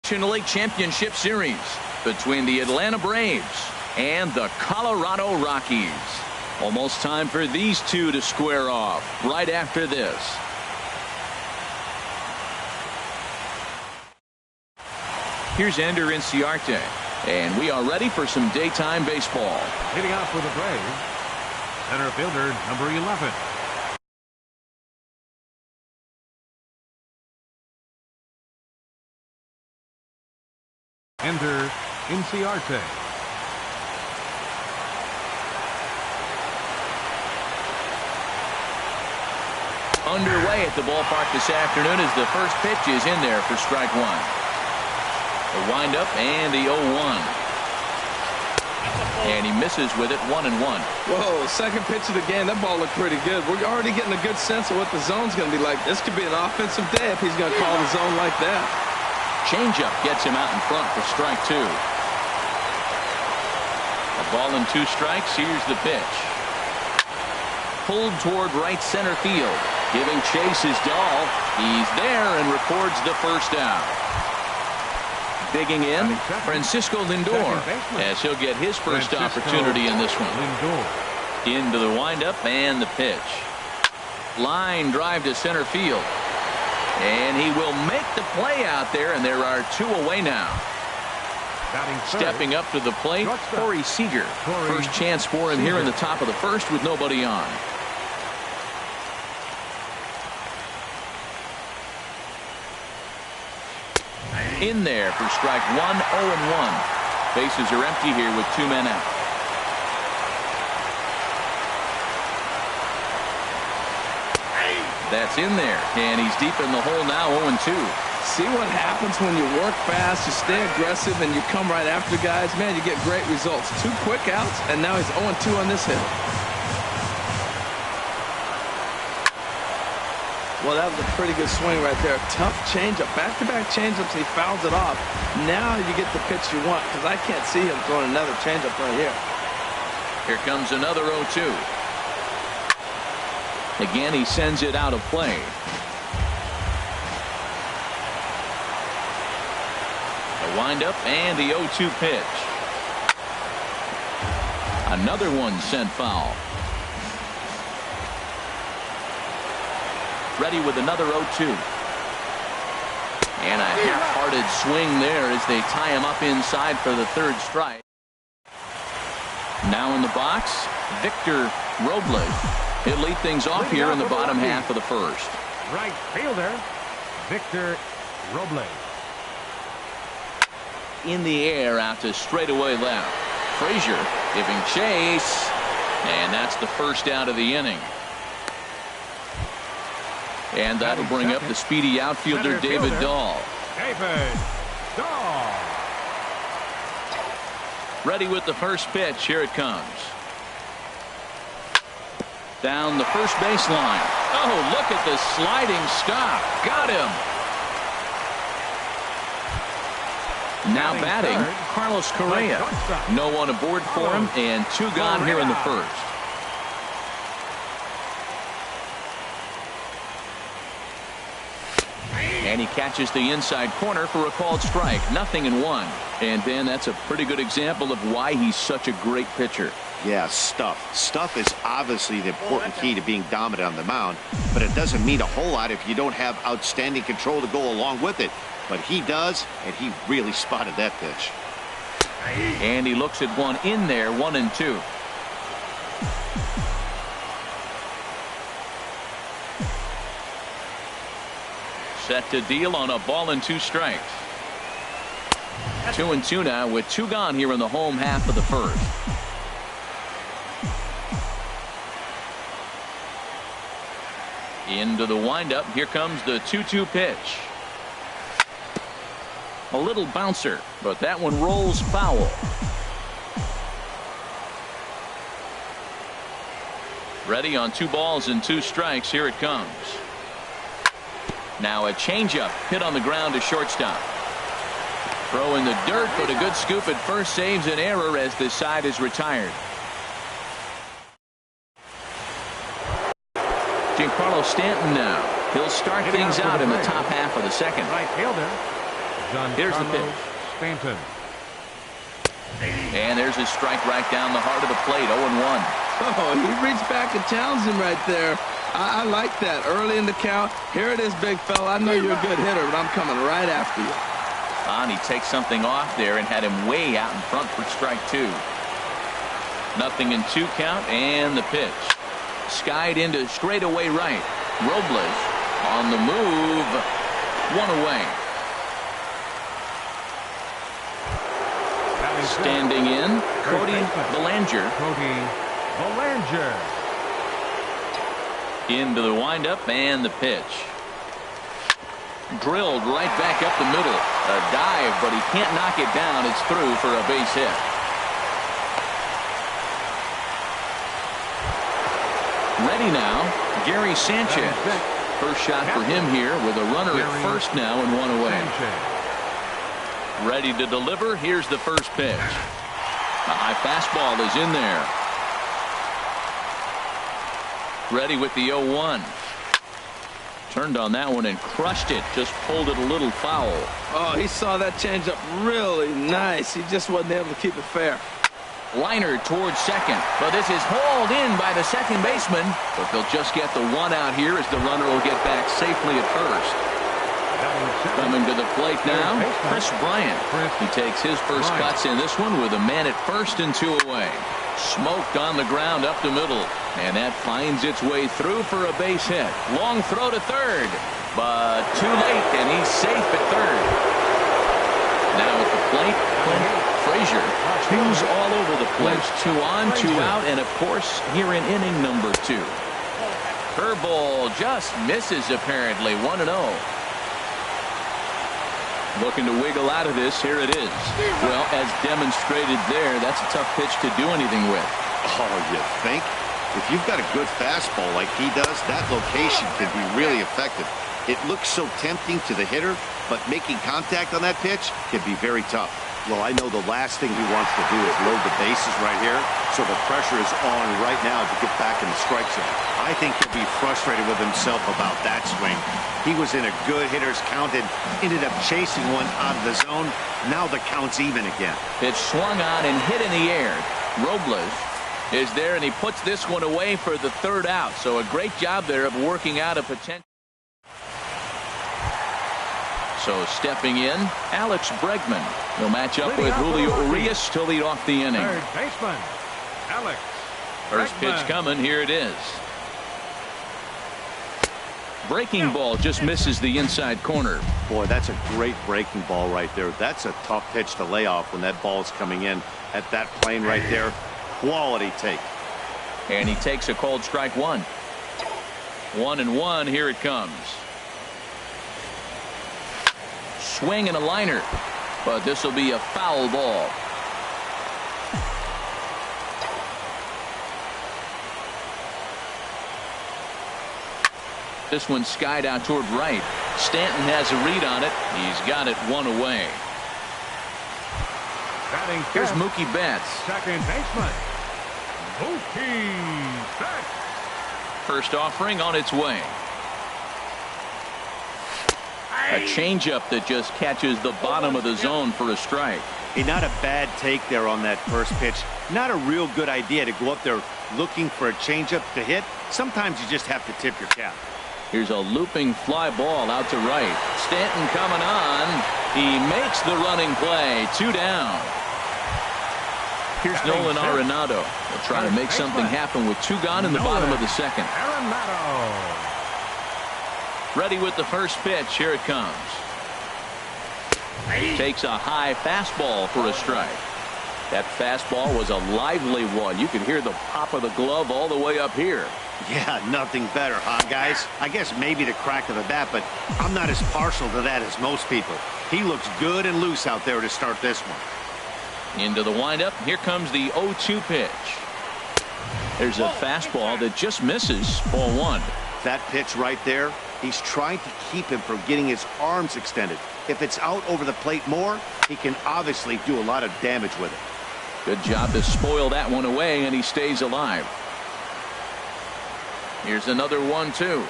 National League Championship Series between the Atlanta Braves and the Colorado Rockies. Almost time for these two to square off right after this. Here's n5in4e, and we are ready for some daytime baseball. Hitting off for the Braves, center fielder number 11. n5in4e. Underway at the ballpark this afternoon as the first pitch is in there for strike one. The windup and the 0-1. And he misses with it, 1-1. Whoa, second pitch of the game. That ball looked pretty good. We're already getting a good sense of what the zone's going to be like. This could be an offensive day if he's going to call the zone like that. Changeup gets him out in front for strike two. A ball and 2 strikes. Here's the pitch. Pulled toward right center field. Giving chase is Dahl. He's there and records the first out. Digging in, Francisco Lindor, as he'll get his first opportunity in this one. Into the windup and the pitch. Line drive to center field. And he will make the play out there, and there are 2 away now. Stepping up to the plate, Corey Seager. First chance for him here in the top of the first with nobody on. In there for strike 1, 0-1. Bases are empty here with 2 men out. That's in there, and he's deep in the hole now, 0-2. See what happens when you work fast, you stay aggressive, and you come right after guys? Man, you get great results. 2 quick outs, and now he's 0-2 on this hit. Well, that was a pretty good swing right there. Tough changeup. Back-to-back changeups, he fouls it off. Now you get the pitch you want, because I can't see him throwing another changeup right here. Here comes another 0-2. Again, he sends it out of play. The windup and the 0-2 pitch. Another one sent foul. Ready with another 0-2. And a half-hearted swing there as they tie him up inside for the 3rd strike. Now in the box, Victor Robles. He'll lead things off here in the bottom half of the first. Right fielder, Victor Robles. In the air out to straightaway left. Frazier giving chase. And that's the first out of the inning. And that'll bring up the speedy outfielder David Dahl. Ready with the first pitch. Here it comes. Down the first baseline. Oh, look at the sliding stop. Got him. Now batting, Carlos Correa. No one aboard for him, and 2 gone here in the first. And he catches the inside corner for a called strike. 0-1. And then that's a pretty good example of why he's such a great pitcher. Yeah, stuff. Stuff is obviously the important key to being dominant on the mound, but it doesn't mean a whole lot if you don't have outstanding control to go along with it. But he does, and he really spotted that pitch. And he looks at one in there, 1-2. Set to deal on a ball and 2 strikes. 2-2 now with 2 gone here in the home half of the first. Into the windup. Here comes the 2-2 pitch. A little bouncer, but that one rolls foul. Ready on 2 balls and 2 strikes. Here it comes. Now a changeup hit on the ground to shortstop. Throw in the dirt, but a good scoop at first saves an error as this side is retired. Giancarlo Stanton now. He'll start things out in the top half of the second. Right fielder, Here's the pitch. Stanton. And there's his strike right down the heart of the plate, 0-1. Oh, he reached back and challenged him right there. I like that. Early in the count. Here it is, big fella. I know you're a good hitter, but I'm coming right after you. And he takes something off there and had him way out in front for strike 2. 0-2 count, and the pitch. Skied into straightaway right. Robles on the move. 1 away. Standing in, Cody Bellinger. Into the windup and the pitch. Drilled right back up the middle. A dive, but he can't knock it down. It's through for a base hit. Ready now, Gary Sanchez. First shot for him here with a runner at first now and 1 away. Ready to deliver. Here's the first pitch. A high fastball is in there. Ready with the 0-1. Turned on that one and crushed it. Just pulled it a little foul. Oh, he saw that changeup really nice. He just wasn't able to keep it fair. Liner towards second, but this is hauled in by the second baseman. But they'll just get the 1 out here as the runner will get back safely at first. Coming to the plate now, Chris Bryant. He takes his first cuts in this one with a man at first and 2 away. Smoked on the ground up the middle, and that finds its way through for a base hit. Long throw to third, but too late, and he's safe at third. Now at the plate, Clint Frazier. 2's all over the place. 2 on, 2 out, and of course here in inning number 2. Curveball just misses apparently. 1-0. Looking to wiggle out of this. Here it is. Well, as demonstrated there, that's a tough pitch to do anything with. Oh, you think? If you've got a good fastball like he does, that location can be really effective. It looks so tempting to the hitter, but making contact on that pitch can be very tough. Well, I know the last thing he wants to do is load the bases right here, so the pressure is on right now to get back in the strike zone. I think he'll be frustrated with himself about that swing. He was in a good hitter's count and ended up chasing one out of the zone. Now the count's even again. Pitch swung on and hit in the air. Robles is there, and he puts this one away for the 3rd out. So a great job there of working out a potential. So stepping in, Alex Bregman. He'll match up with Julio Urias to lead off the inning. Third baseman, Alex. First pitch coming. Here it is. Breaking ball just misses the inside corner. Boy, that's a great breaking ball right there. That's a tough pitch to lay off when that ball's coming in at that plane right there. Quality take. And he takes a cold strike 1. 1-1. Here it comes. Swing and a liner, but this will be a foul ball. This one skied out toward right. Stanton has a read on it. He's got it 1 away. Here's Mookie Betts. Second baseman, Mookie Betts. First offering on its way. A changeup that just catches the bottom of the zone for a strike. Hey, not a bad take there on that first pitch. Not a real good idea to go up there looking for a changeup to hit. Sometimes you just have to tip your cap. Here's a looping fly ball out to right. Stanton coming on. He makes the running play. 2 down. Here's Nolan Arenado. He'll try to make something happen with 2 gone in the bottom of the 2nd. Arenado. Ready with the first pitch. Here it comes. Takes a high fastball for a strike. That fastball was a lively one. You could hear the pop of the glove all the way up here. Yeah, nothing better, huh, guys? I guess maybe the crack of the bat, but I'm not as partial to that as most people. He looks good and loose out there to start this one. Into the windup. Here comes the 0-2 pitch. There's a fastball that just misses. Ball 1. That pitch right there, he's trying to keep him from getting his arms extended. If it's out over the plate more, he can obviously do a lot of damage with it. Good job to spoil that one away, and he stays alive. Here's another 1-2.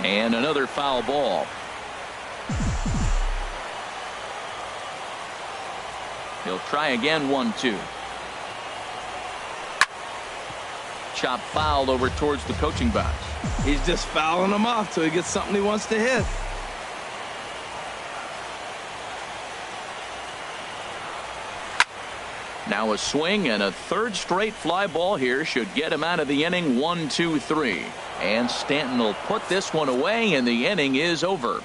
And another foul ball. He'll try again, 1-2. Chop fouled over towards the coaching box. He's just fouling them off till he gets something he wants to hit. Now a swing and a third straight fly ball here should get him out of the inning. 1-2-3. And Stanton will put this one away, and the inning is over.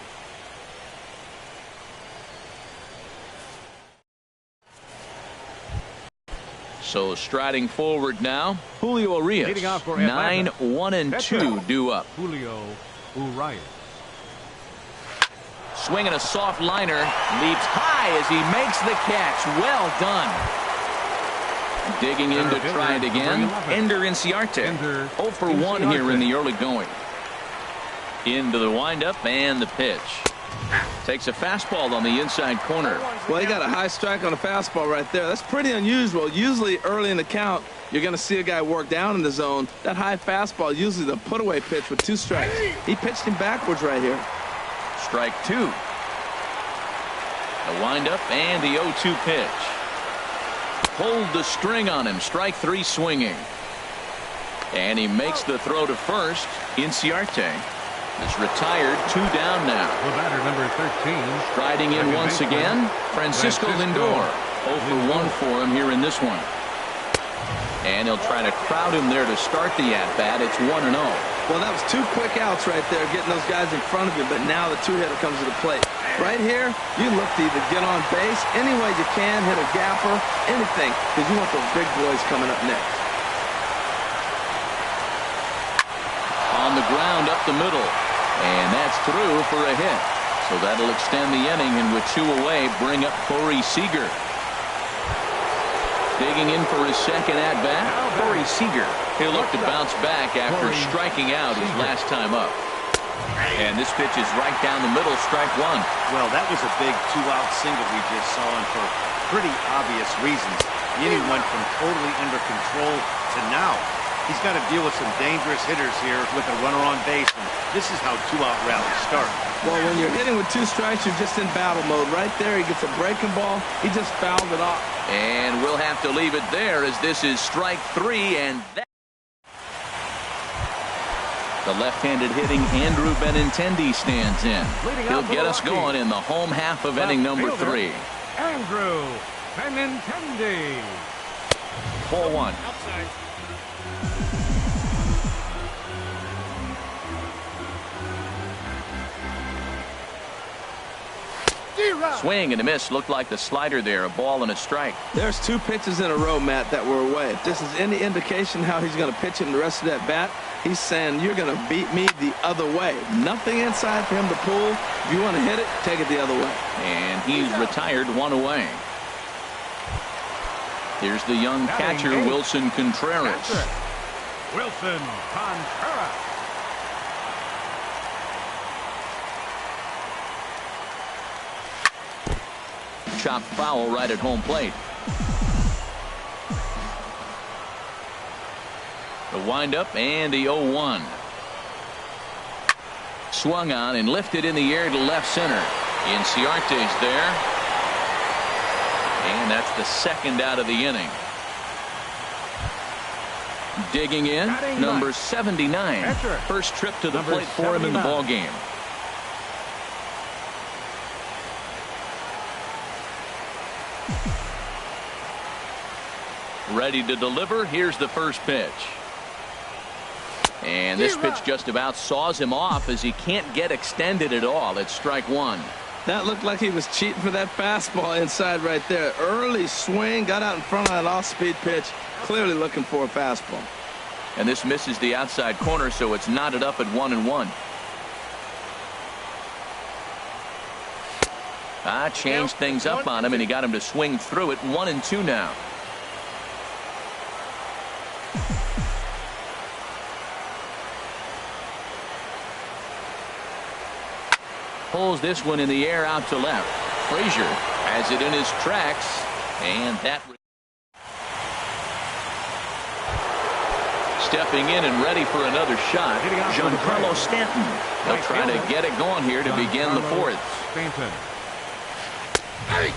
So striding forward now, Julio Urias. Leading off for 9-1-2 due up. Julio Urias. Swinging a soft liner, leaps high as he makes the catch. Well done. Digging in to try it again, Ender Inciarte. 0 for 1 here in the early going. Into the windup and the pitch. Takes a fastball on the inside corner. Well, he got a high strike on a fastball right there. That's pretty unusual. Usually early in the count, you're going to see a guy work down in the zone. That high fastball, usually the put-away pitch with 2 strikes. He pitched him backwards right here. Strike 2. The windup and the 0-2 pitch. Pulled the string on him. Strike 3 swinging. And he makes the throw to first. Inciarte is retired. 2 down now. The batter, number 13. Striding in once again, Francisco Lindor. 0 for 1 for him here in this one. And he'll try to crowd him there to start the at-bat. It's 1-0. Well, that was 2 quick outs right there, getting those guys in front of you, but now the 2-hitter comes to the plate. Right here, you look to either get on base any way you can, hit a gapper, anything, because you want those big boys coming up next. On the ground up the middle, and that's through for a hit. So that'll extend the inning, and with 2 away, bring up Corey Seager. Digging in for his second at-bat, Corey Seager. He'll look to bounce back after striking out his last time up. And this pitch is right down the middle, strike 1. Well, that was a big 2-out single we just saw, and for pretty obvious reasons. The inning went from totally under control to now. He's got to deal with some dangerous hitters here with a runner on base, and this is how 2-out rallies start. Well, when you're hitting with 2 strikes, you're just in battle mode. Right there, he gets a breaking ball. He just fouled it off. And we'll have to leave it there as this is strike 3, and that. The left-handed hitting Andrew Benintendi stands in. He'll get us going in the home half of inning number 3. Andrew Benintendi. 4-1. Swing and a miss. Looked like the slider there. A ball and a strike. There's 2 pitches in a row, Matt, that were away. If this is any indication how he's going to pitch him the rest of that bat, he's saying you're going to beat me the other way. Nothing inside for him to pull. If you want to hit it, take it the other way. And he's retired, 1 away. Here's the young catcher, Wilson Contreras. Wilson Contreras. Chopped foul right at home plate. The windup and the 0-1. Swung on and lifted in the air to left center. Inciarte's there. And that's the second out of the inning. Digging in, number 79. First trip to the plate for him in the ball game. Ready to deliver. Here's the first pitch. And this pitch just about saws him off as he can't get extended at all. It's strike 1. That looked like he was cheating for that fastball inside right there. Early swing, got out in front of that off-speed pitch. Clearly looking for a fastball. And this misses the outside corner, so it's knotted up at 1-1. Changed things up on him, and he got him to swing through it. 1-2 now. Pulls this one in the air out to left. Frazier has it in his tracks, and that. Stepping in and ready for another shot, Giancarlo Stanton. They'll try to get it going here to begin the 4th. Stanton.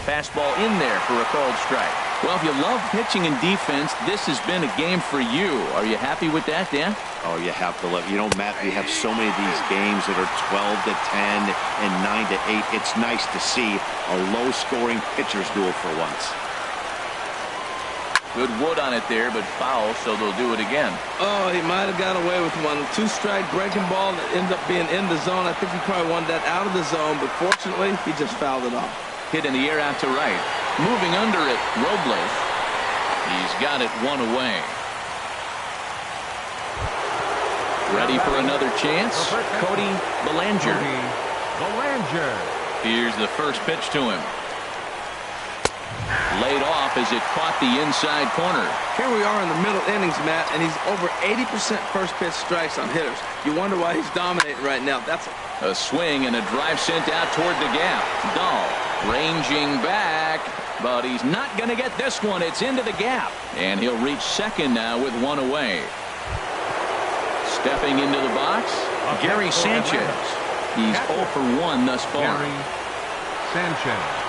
Fastball in there for a called strike. Well, if you love pitching and defense, this has been a game for you. Are you happy with that, Dan? Oh, you have to love. You know, Matt, we have so many of these games that are 12 to 10 and 9 to 8. It's nice to see a low-scoring pitcher's duel for once. Good wood on it there, but foul, so they'll do it again. Oh, he might have got away with one. Two-strike breaking ball that ended up being in the zone. I think he probably wanted that out of the zone, but fortunately, he just fouled it off. Hit in the air out to right. Moving under it, Robles. He's got it one away. Ready for another chance? Cody Bellinger. Here's the first pitch to him. Laid off as it caught the inside corner. Here we are in the middle innings, Matt, and he's over 80% first pitch strikes on hitters. You wonder why he's dominating right now. That's a swing and a drive sent out toward the gap. Dahl ranging back, but he's not going to get this one. It's into the gap, and he'll reach second now with one away. Stepping into the box, Gary Sanchez. He's 0 for 1 thus far. Gary Sanchez.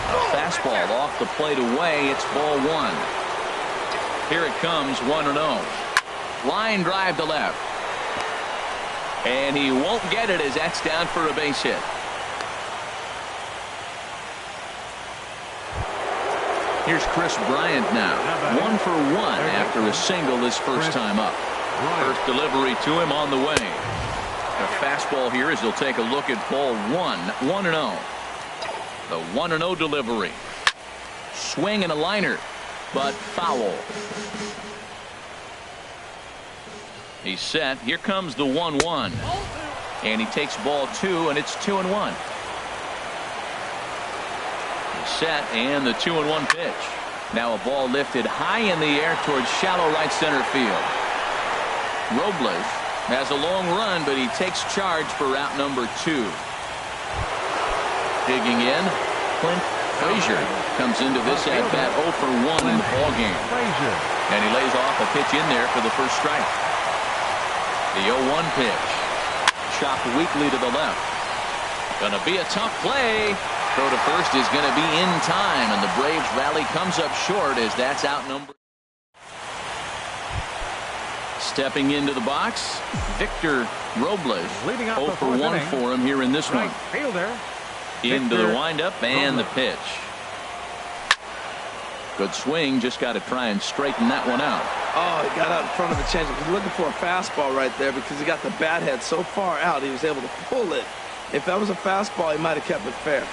A fastball off the plate away. It's ball 1. Here it comes, 1-0. Line drive to left. And he won't get it as that's down for a base hit. Here's Chris Bryant now. 1 for 1 after a single his first time up. First delivery to him on the way. A fastball here as he'll take a look at ball 1. 1-0. The 1-0 delivery. Swing and a liner, but foul. He's set. Here comes the 1-1. And he takes ball 2, and it's 2-1. He's set, and the 2-1 pitch. Now a ball lifted high in the air towards shallow right center field. Robles has a long run, but he takes charge for route number 2. Digging in, Clint Frazier comes into this at-bat 0 for 1 in the ballgame. And he lays off a pitch in there for the first strike. The 0-1 pitch. Chopped weakly to the left. Gonna be a tough play. Throw to first is gonna be in time, and the Braves rally comes up short as that's outnumbered. Stepping into the box, Victor Robles. 0 for 1 for him here in this one. Into the windup and the pitch. Good swing. Just got to try and straighten that one out. Oh, he got out in front of the changeup. He's looking for a fastball right there because he got the bat head so far out he was able to pull it. If that was a fastball, he might have kept it fair.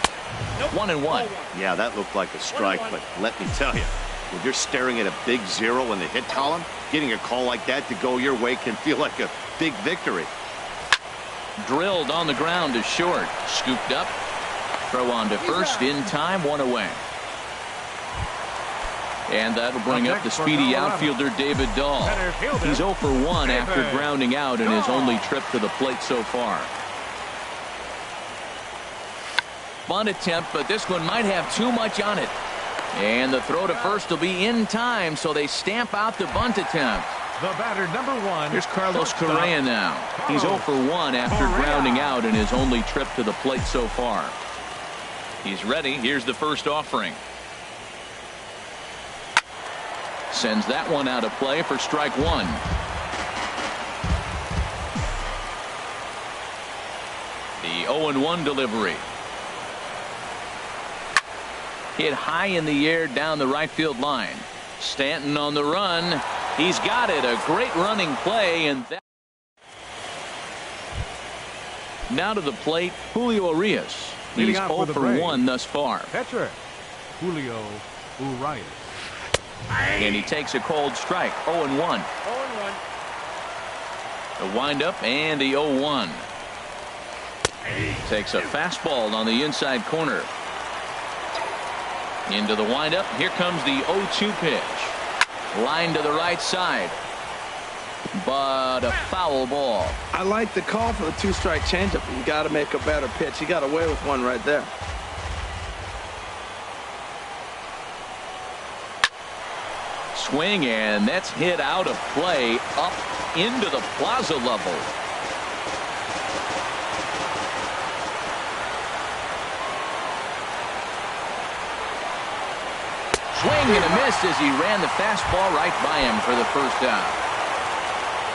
1-1. Yeah, that looked like a strike, but let me tell you, when you're staring at a big 0 in the hit column, getting a call like that to go your way can feel like a big victory. Drilled on the ground to short. Scooped up. Throw on to first in time, 1 away. And that'll bring up the speedy outfielder David Dahl. He's 0 for 1 after grounding out in his only trip to the plate so far. Bunt attempt, but this one might have too much on it. And the throw to first will be in time, so they stamp out the bunt attempt. The batter, number 1. Here's Carlos Correa now. He's 0 for 1 after grounding out in his only trip to the plate so far. He's ready. Here's the first offering. Sends that one out of play for strike 1. The 0-1 delivery. Hit high in the air down the right field line. Stanton on the run. He's got it. A great running play. And that. Now to the plate, Julio Urias. He's 0 for 1 thus far. Catcher, Julio Urias. And he takes a cold strike. 0-1. The windup and the 0-1. Takes a fastball on the inside corner. Into the windup. Here comes the 0-2 pitch. Line to the right side. But a foul ball. I like the call for the 2-strike changeup. You got to make a better pitch. He got away with one right there. Swing, and that's hit out of play up into the plaza level. swing and a miss as he ran the fastball right by him for the first down.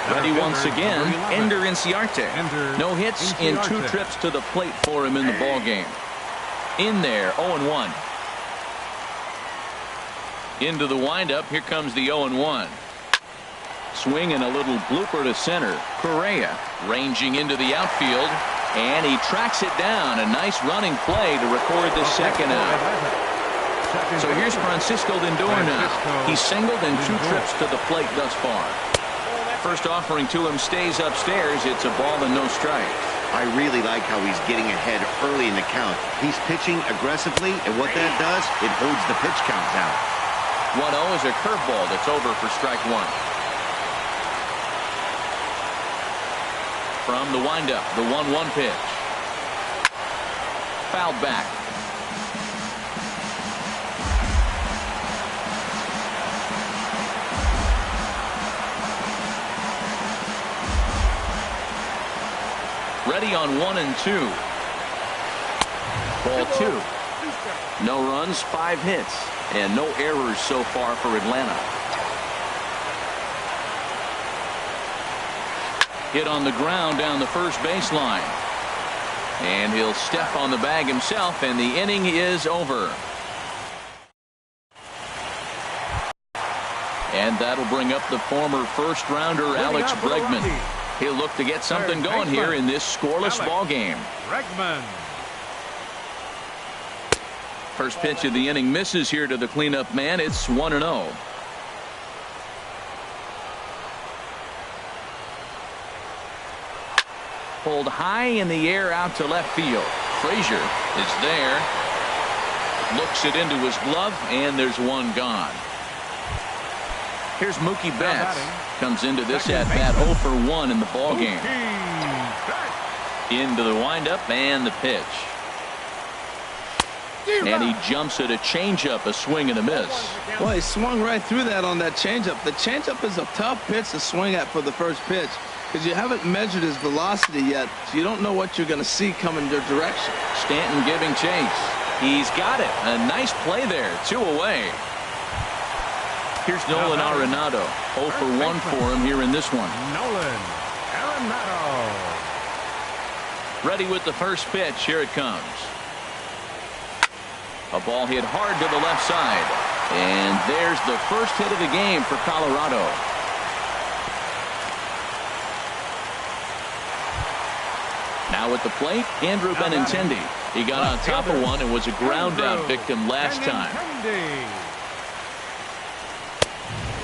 Ready once again, n5in4e. No hits in 2 trips to the plate for him in the ball game. In there, 0-1. Into the windup, here comes the 0-1. Swing and a little blooper to center. Correa ranging into the outfield, and he tracks it down. A nice running play to record the second out. So here's Francisco Lindor now. He's singled in 2 trips to the plate thus far. First offering to him stays upstairs. It's a ball and no strikes. I really like how he's getting ahead early in the count. He's pitching aggressively, and what that does, it holds the pitch count down. 1-0 is a curveball that's over for strike 1. From the windup, the 1-1 pitch. Fouled back. Ready on 1-2. Ball 2. No runs, 5 hits, and no errors so far for Atlanta. Hit on the ground down the first baseline. And he'll step on the bag himself, and the inning is over. And that'll bring up the former first-rounder Alex Bregman. He'll look to get something going here in this scoreless ball game. First pitch of the inning misses here to the cleanup man. It's 1-0. Pulled high in the air out to left field. Frazier is there. Looks it into his glove, and there's one gone. Here's Mookie Betts. Comes into this at bat 0 for 1 in the ball game. Into the windup and the pitch. And he jumps at a changeup, a swing and a miss. Well, he swung right through that on that changeup. The changeup is a tough pitch to swing at for the first pitch because you haven't measured his velocity yet, so you don't know what you're going to see coming your direction. Stanton giving chase. He's got it. A nice play there. 2 away. Here's Nolan Arenado. 0 for 1 for him here in this one. Nolan Arenado. Ready with the first pitch. Here it comes. A ball hit hard to the left side. And there's the first hit of the game for Colorado. Now at the plate, Andrew Benintendi. He got on top of one and was a ground out victim last time.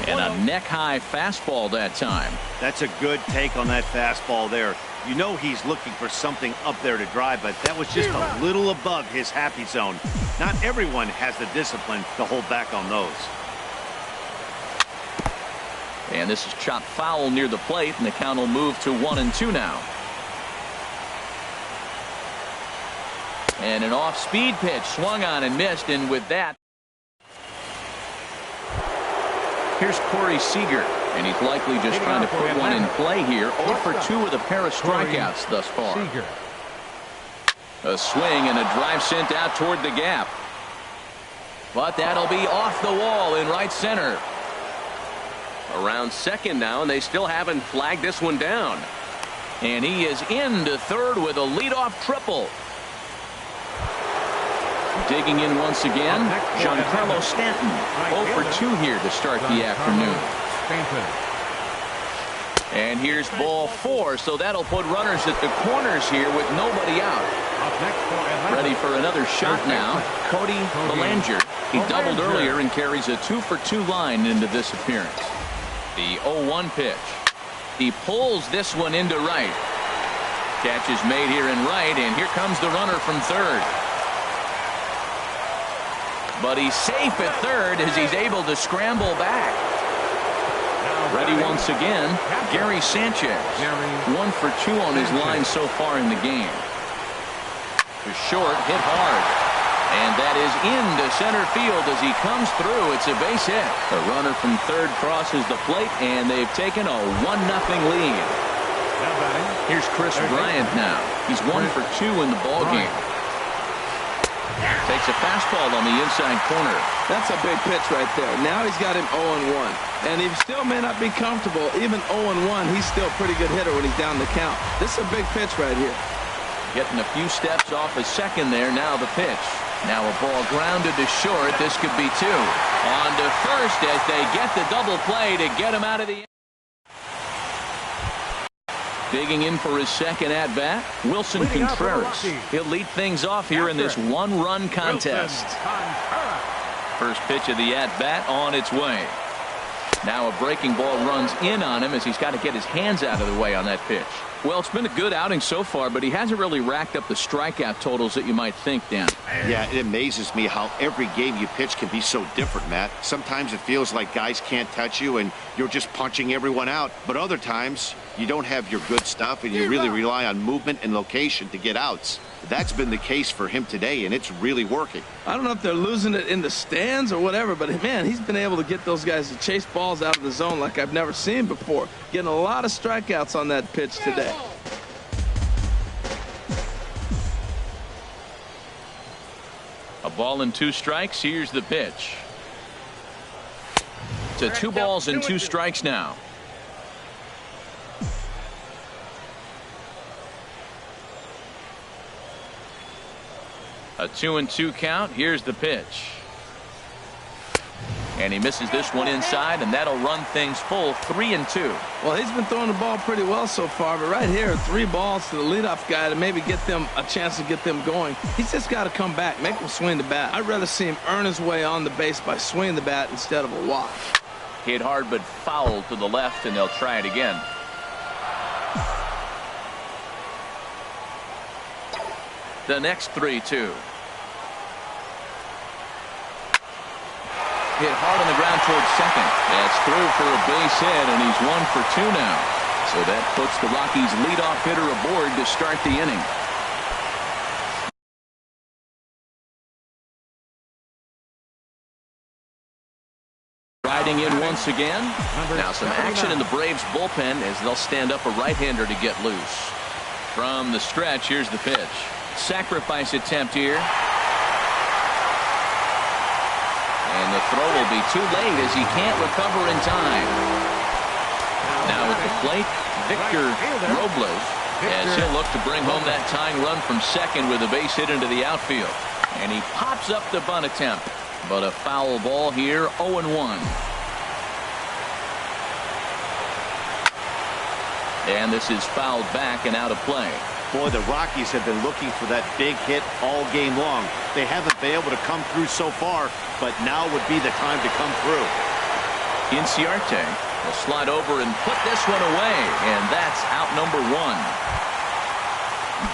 And a neck-high fastball that time. That's a good take on that fastball there. You know he's looking for something up there to drive, but that was just a little above his happy zone. Not everyone has the discipline to hold back on those. And this is chopped foul near the plate, and the count will move to 1-2 now. And an off-speed pitch swung on and missed, and with that, here's Corey Seager, and he's likely just trying to put one in play here. 0 for 2 with a pair of strikeouts thus far. A swing and a drive sent out toward the gap. But that'll be off the wall in right center. Around second now, and they still haven't flagged this one down. And he is into third with a leadoff triple. Digging in once again, Giancarlo Stanton. 0 for 2 here to start the afternoon. And here's ball 4, so that'll put runners at the corners here with nobody out. Ready for another shot now, Cody Bellinger. He doubled earlier and carries a 2 for 2 line into this appearance. The 0-1 pitch. He pulls this one into right. Catch is made here in right, and here comes the runner from third. But he's safe at third as he's able to scramble back. Ready once again, Gary Sanchez. 1 for 2 on his line so far in the game. The short hit hard. And that is into center field as he comes through. It's a base hit. The runner from third crosses the plate, and they've taken a 1-0 lead. Here's Chris Bryant now. He's 1 for 2 in the ball game. Takes a fastball on the inside corner. That's a big pitch right there. Now he's got him 0-1. And he still may not be comfortable. Even 0-1, he's still a pretty good hitter when he's down the count. This is a big pitch right here. Getting a few steps off his second there. Now the pitch. Now a ball grounded to short. This could be two. On to first as they get the double play to get him out of the inning. Digging in for his second at-bat, Wilson Contreras. He'll lead things off here in this one-run contest. First pitch of the at-bat on its way. Now a breaking ball runs in on him as he's got to get his hands out of the way on that pitch. Well, it's been a good outing so far, but he hasn't really racked up the strikeout totals that you might think, Dan. Yeah, it amazes me how every game you pitch can be so different, Matt. Sometimes it feels like guys can't touch you and you're just punching everyone out. But other times, you don't have your good stuff and you really rely on movement and location to get outs. That's been the case for him today, and it's really working. I don't know if they're losing it in the stands or whatever, but, man, he's been able to get those guys to chase balls out of the zone like I've never seen before. Getting a lot of strikeouts on that pitch today. A ball and 2 strikes. Here's the pitch. To 2 balls and 2 strikes now. A 2-2 count. Here's the pitch. And he misses this one inside, and that'll run things full 3-2. Well, he's been throwing the ball pretty well so far, but right here, 3 balls to the leadoff guy to maybe get them a chance to get them going. He's just got to come back, make him swing the bat. I'd rather see him earn his way on the base by swinging the bat instead of a walk. Hit hard but foul to the left, and they'll try it again. The next 3-2. Hit hard on the ground towards second. That's through for a base hit, and he's 1 for 2 now. So that puts the Rockies' leadoff hitter aboard to start the inning. Riding in once again. Now some action in the Braves bullpen as they'll stand up a right-hander to get loose. From the stretch, here's the pitch. Sacrifice attempt here. And the throw will be too late as he can't recover in time. Now at the plate, Victor Robles, as he'll look to bring home that tying run from second with a base hit into the outfield. And he pops up the bunt attempt. But a foul ball here, 0-1. And this is fouled back and out of play. Boy, the Rockies have been looking for that big hit all game long. They haven't been able to come through so far, but now would be the time to come through. Inciarte will slide over and put this one away, and that's out number 1.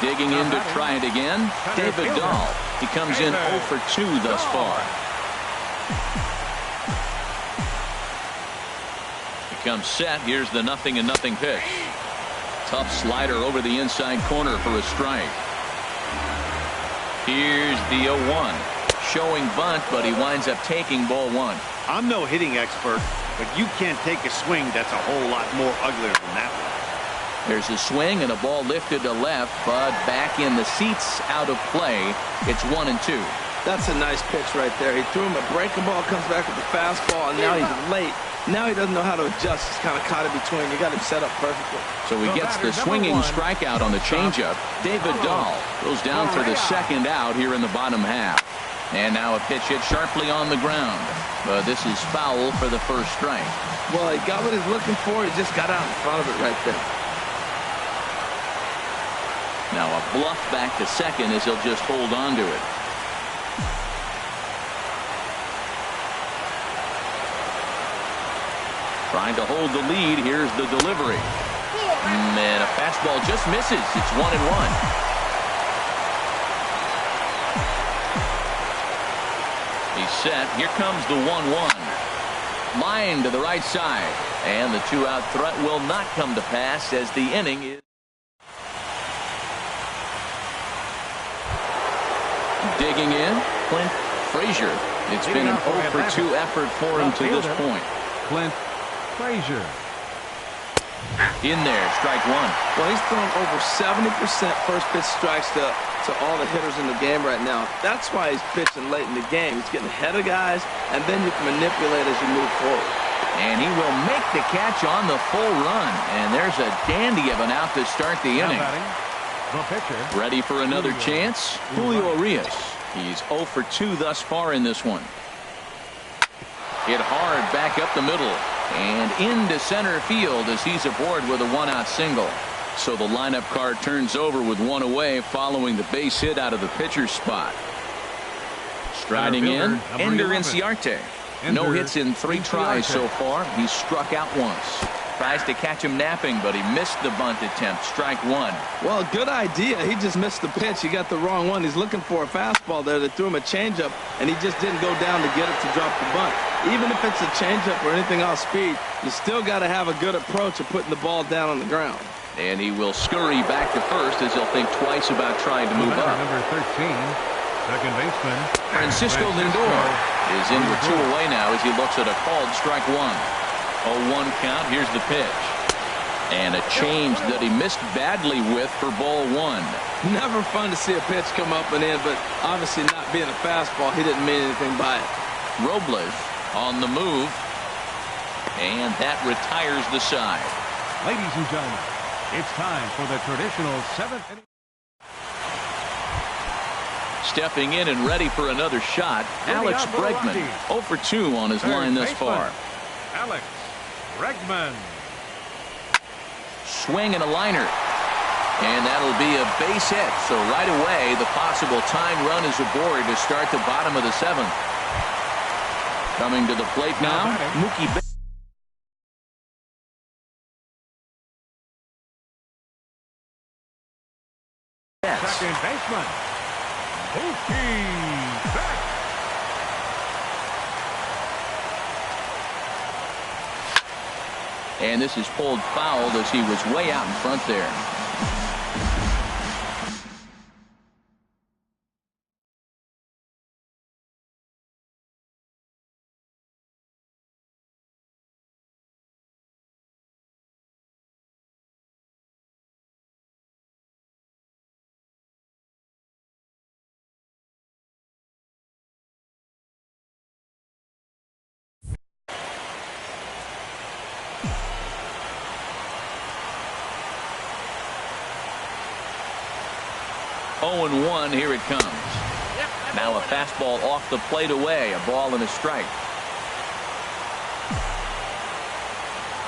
Digging in to try it again, David Dahl. He comes in 0 for 2 thus far. He comes set. Here's the 0-0 pitch. Tough slider over the inside corner for a strike. Here's the 0-1. Showing bunt, but he winds up taking ball 1. I'm no hitting expert, but you can't take a swing that's a whole lot more uglier than that one. There's a swing and a ball lifted to left, but back in the seats, out of play. It's 1-2. That's a nice pitch right there. He threw him a breaking ball, comes back with the fastball, and now he's late. Now he doesn't know how to adjust. He's kind of caught in between. You got him set up perfectly. So he gets the swinging strikeout on the changeup. David Dahl goes down for the second out here in the bottom half. And now a pitch hit sharply on the ground. But this is foul for the first strike. Well, he got what he's looking for. He just got out in front of it right there. Now a bluff back to second as he'll just hold on to it. Trying to hold the lead. Here's the delivery. And a fastball just misses. It's 1-1. He's set. Here comes the 1-1. Line to the right side. And the 2-out threat will not come to pass as the inning is. Digging in, Clint Frazier. It's been an 0 for 2 effort for him to this point. Clint Frazier. In there, strike one. Well, he's thrown over 70% first pitch strikes to all the hitters in the game right now. That's why he's pitching late in the game. He's getting ahead of guys, and then you can manipulate as you move forward. And he will make the catch on the full run. And there's a dandy of an out to start the inning. The pitcher. Ready for another chance? Julio Urias. He's 0 for 2 thus far in this one. Hit hard back up the middle. And into center field as he's aboard with a one-out single. So the lineup card turns over with one away following the base hit out of the pitcher's spot. Striding in, Ender Inciarte. No hits in 3 tries so far. He's struck out once. Tries to catch him napping, but he missed the bunt attempt. Strike one. Well, good idea. He just missed the pitch. He got the wrong one. He's looking for a fastball there. They threw him a changeup, and he just didn't go down to get it to drop the bunt. Even if it's a changeup or anything off speed, you still got to have a good approach of putting the ball down on the ground. And he will scurry back to first as he'll think twice about trying to move up. Number 13, second baseman Francisco Lindor is in with 2 away now as he looks at a called strike one. 0-1 count. Here's the pitch. And a change that he missed badly with for ball one. Never fun to see a pitch come up and in, but obviously not being a fastball, he didn't mean anything by it. Robles on the move. And that retires the side. Ladies and gentlemen, it's time for the traditional 7th inning. Stepping in and ready for another shot, Alex Bregman. 0 for 2 on his line thus far. Alex Bregman. Swing and a liner. And that'll be a base hit. So right away, the possible tying run is aboard to start the bottom of the 7th. Coming to the plate now, Mookie Betts. Second baseman, Mookie Betts. And this is pulled foul as he was way out in front there. Oh, 0-1, here it comes. Now a fastball off the plate away, a ball and a strike.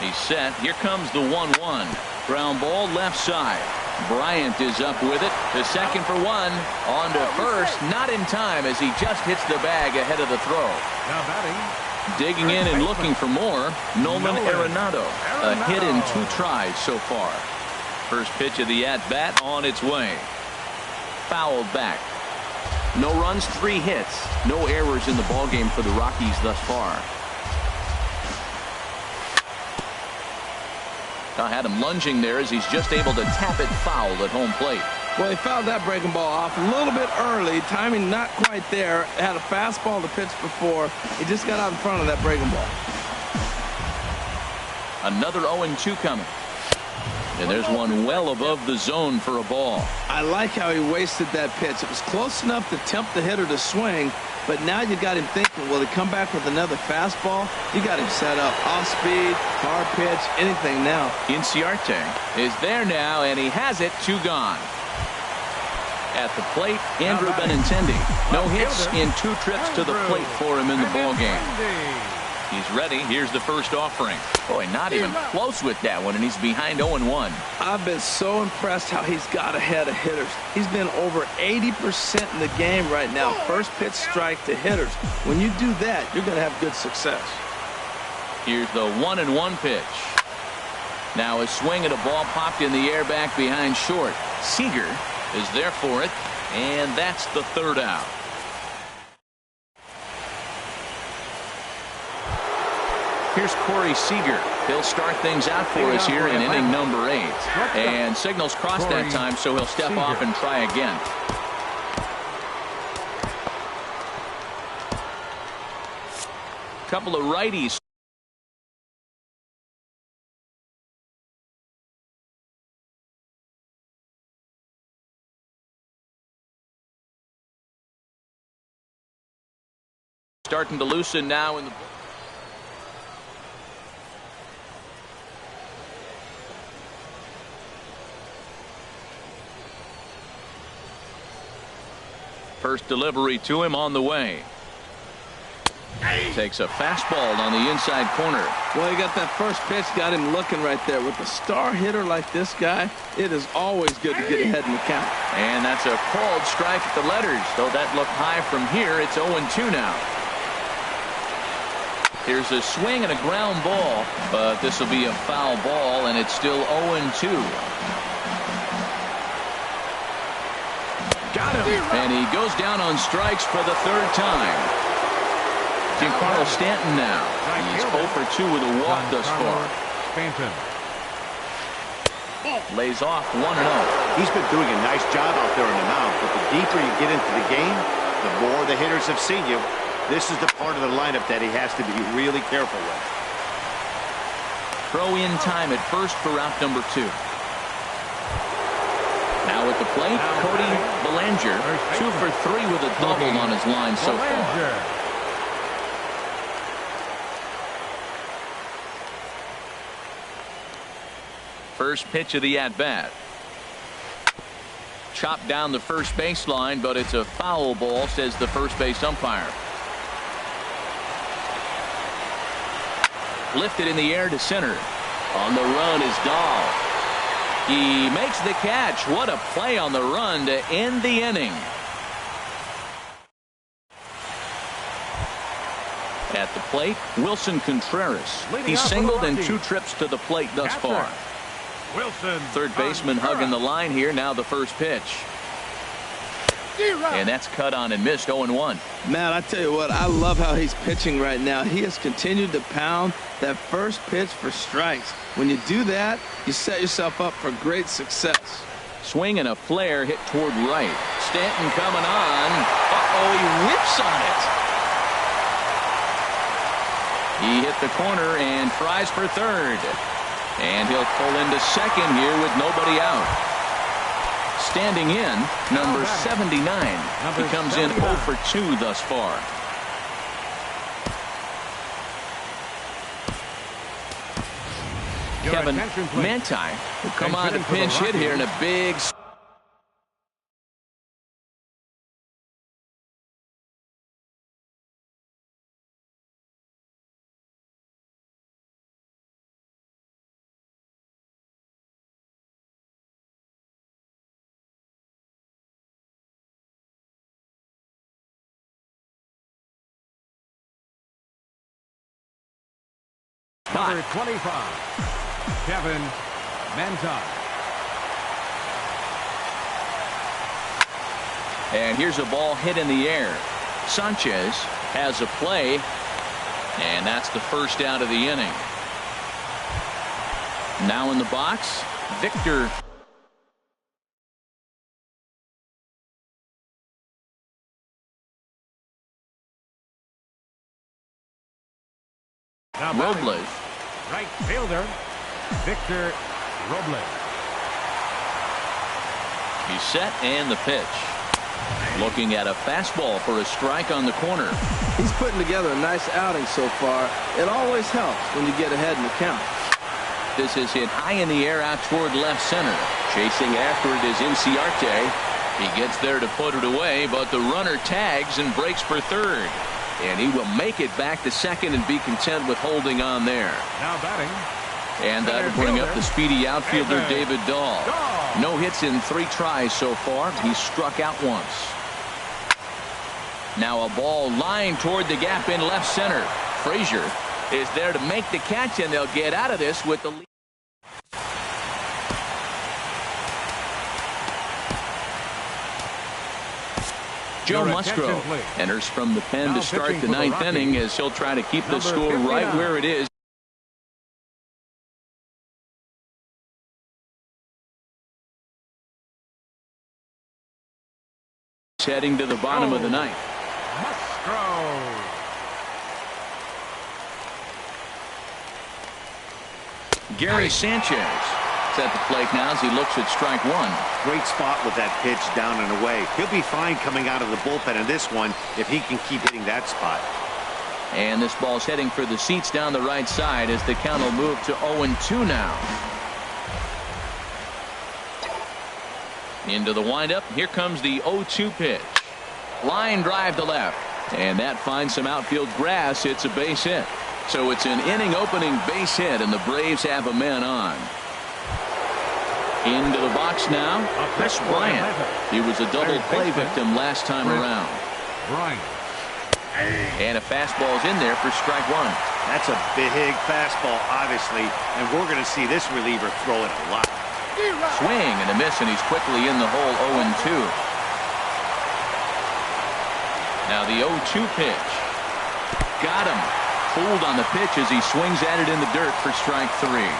He's set. Here comes the 1-1. Ground ball left side. Bryant is up with it. To second for one. On to first. Not in time as he just hits the bag ahead of the throw. Now batting. Digging in and looking for more. Nolan Arenado. A hit in 2 tries so far. First pitch of the at-bat on its way. Fouled back. No runs, 3 hits. No errors in the ballgame for the Rockies thus far. I had him lunging there as he's just able to tap it foul at home plate. Well, he fouled that breaking ball off a little bit early. Timing not quite there. Had a fastball to pitch before. He just got out in front of that breaking ball. Another 0-2 coming. And there's one well above the zone for a ball. I like how he wasted that pitch. It was close enough to tempt the hitter to swing, but now you got him thinking, will he come back with another fastball? You got him set up. Off speed, hard pitch, anything now. Inciarte is there now, and he has it. 2 gone. At the plate, Andrew Benintendi. No hits in 2 trips to the plate for him in the ballgame. He's ready. Here's the first offering. Boy, not even close with that one, and he's behind 0-1. I've been so impressed how he's got ahead of hitters. He's been over 80% in the game right now. First pitch strike to hitters. When you do that, you're going to have good success. Here's the 1-1 pitch. Now a swing and a ball popped in the air back behind short. Seager is there for it, and that's the 3rd out. Here's Corey Seager. He'll start things out for us here in inning number 8. And signals crossed that time, so he'll step off and try again. Couple of righties starting to loosen now in the. First delivery to him on the way. Takes a fastball on the inside corner. Well, he got that first pitch, got him looking right there. With a star hitter like this guy, it is always good to get ahead in the count. And that's a called strike at the letters. Though that looked high from here, it's 0-2 now. Here's a swing and a ground ball, but this will be a foul ball, and it's still 0-2. Got him. And he goes down on strikes for the third time. Giancarlo Stanton now. He's 0 for 2 with a walk thus far. Lays off 1-0. He's been doing a nice job out there on the mound, but the deeper you get into the game, the more the hitters have seen you. This is the part of the lineup that he has to be really careful with. Throw in time at first for route number 2. Now at the plate, Cody Bellinger, 2 for 3 with a double on his line so far. First pitch of the at-bat. Chopped down the first baseline, but it's a foul ball, says the first base umpire. Lifted in the air to center. On the run is Dahl. He makes the catch. What a play on the run to end the inning. At the plate, Wilson Contreras. He's singled in 2 trips to the plate thus far. Wilson, Third baseman hugging the line here. Now the first pitch. And that's cut on and missed. 0-1. Matt, I tell you what, I love how he's pitching right now. He has continued to pound that first pitch for strikes. When you do that, you set yourself up for great success. Swing and a flare hit toward right. Stanton coming on. Uh-oh, he whips on it. He hit the corner and tries for third. And he'll pull into second here with nobody out. Standing in, number 79. He comes in 0 for 2 thus far. Kevin Manti will come on to pinch hit here in a big. Number 25, Kevin Manti. And here's a ball hit in the air. Sanchez has a play, and that's the first out of the inning. Now in the box, Victor. Robles. Right fielder, Victor Robles. He's set and the pitch. Looking at a fastball for a strike on the corner. He's putting together a nice outing so far. It always helps when you get ahead in the count. This is hit high in the air out toward left center. Chasing after it is Inciarte. He gets there to put it away, but the runner tags and breaks for third. And he will make it back to second and be content with holding on there. Now batting. And that'll bring up the speedy outfielder David Dahl. No hits in 3 tries so far. He's struck out once. Now a ball lined toward the gap in left center. Frazier is there to make the catch, and they'll get out of this with the lead. Joe Musgrove enters from the pen to start the 9th inning as he'll try to keep the score right where it is. Heading to the bottom of the 9th. Musgrove. Gary Sanchez is at the plate now as he looks at strike 1. Great spot with that pitch down and away. He'll be fine coming out of the bullpen in this one if he can keep hitting that spot. And this ball's heading for the seats down the right side as the count will move to 0-2 now. Into the windup. Here comes the 0-2 pitch. Line drive to left. And that finds some outfield grass. It's a base hit. So it's an inning opening base hit, and the Braves have a man on. Into the box now, Chris Bryant. He was a double play victim last time around. And a fastball's in there for strike one. That's a big fastball, obviously, and we're going to see this reliever throw it a lot. Swing and a miss, and he's quickly in the hole. 0-2. Now the 0-2 pitch. Got him. Pulled on the pitch as he swings at it in the dirt for strike three.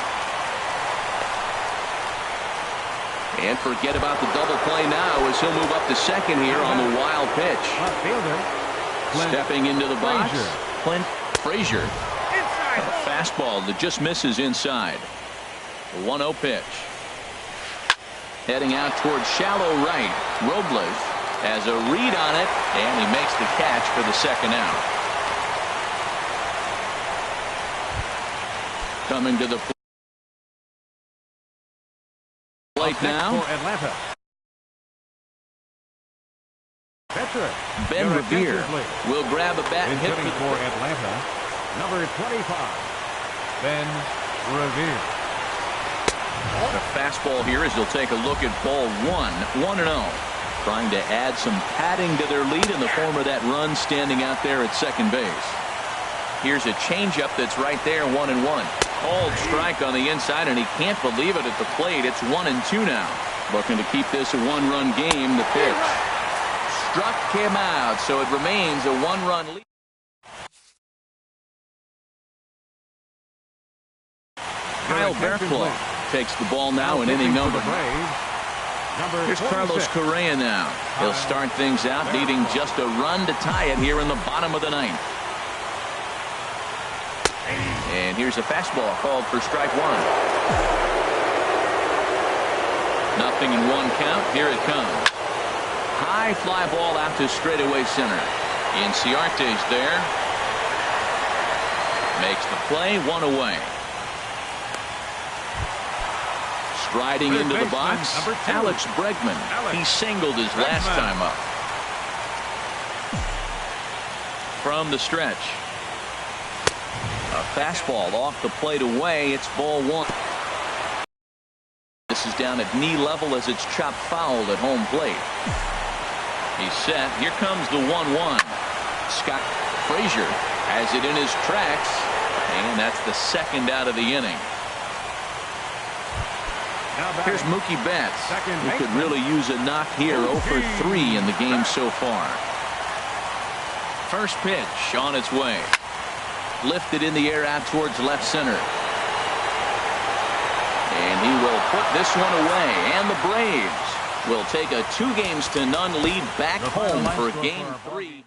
And forget about the double play now as he'll move up to second here on the wild pitch. Stepping into the box, Clint Frazier. A fastball that just misses inside. The 1-0 pitch. Heading out towards shallow right. Robles has a read on it, and he makes the catch for the second out. Coming to the plate now. Ben Revere will grab a bat and hit for Atlanta. Number 25, Ben Revere. The fastball here as they'll take a look at ball one. 1-0. Trying to add some padding to their lead in the form of that run standing out there at second base. Here's a changeup that's right there. 1-1. Called strike on the inside, and he can't believe it at the plate. It's 1-2 now. Looking to keep this a one-run game. The pitch struck him out, so it remains a one-run lead. Kyle Barclay takes the ball now in inning number. Here's Carlos Correa now. He'll start things out, needing just a run to tie it here in the bottom of the ninth. And here's a fastball called for strike one. 0-1 count. Here it comes. High fly ball out to straightaway center. Inciarte's there. Makes the play. One away. Striding into the box, Alex Bregman. He singled his last time up. From the stretch. A fastball off the plate away. It's ball one. This is down at knee level as it's chopped foul at home plate. He's set. Here comes the 1-1. Scott Frazier has it in his tracks, and that's the second out of the inning. Here's Mookie Betts, who could really use a knock here. 0 for 3 in the game so far. First pitch on its way. Lifted in the air out towards left center. And he will put this one away. And the Braves will take a 2-0 lead back home for game 3.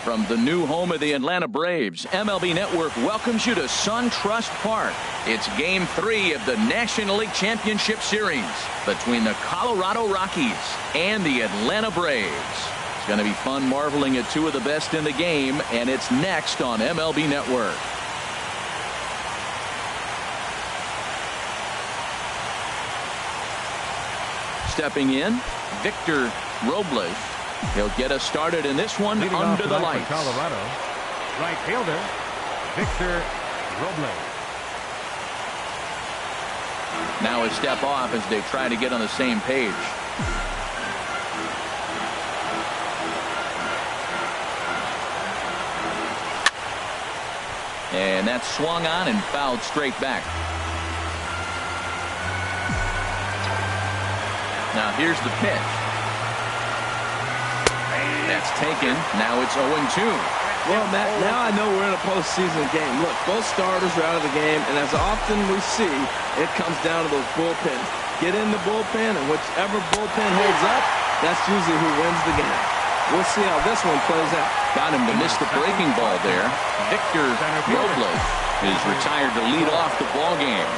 From the new home of the Atlanta Braves, MLB Network welcomes you to SunTrust Park. It's Game 3 of the National League Championship Series between the Colorado Rockies and the Atlanta Braves. It's going to be fun marveling at two of the best in the game, and it's next on MLB Network. Stepping in, Victor Robles. He'll get us started in this one under the lights. Colorado, right fielder, Victor Robles. Now a step off as they try to get on the same page. And that's swung on and fouled straight back. Now here's the pitch. That's taken. Now it's 0-2. Well, Matt, now I know we're in a postseason game. Look, both starters are out of the game, and as often we see, it comes down to those bullpens. Get in the bullpen, and whichever bullpen holds up, that's usually who wins the game. We'll see how this one plays out. Got him to miss the breaking ball there. Victor Robles is retired to lead off the ball game.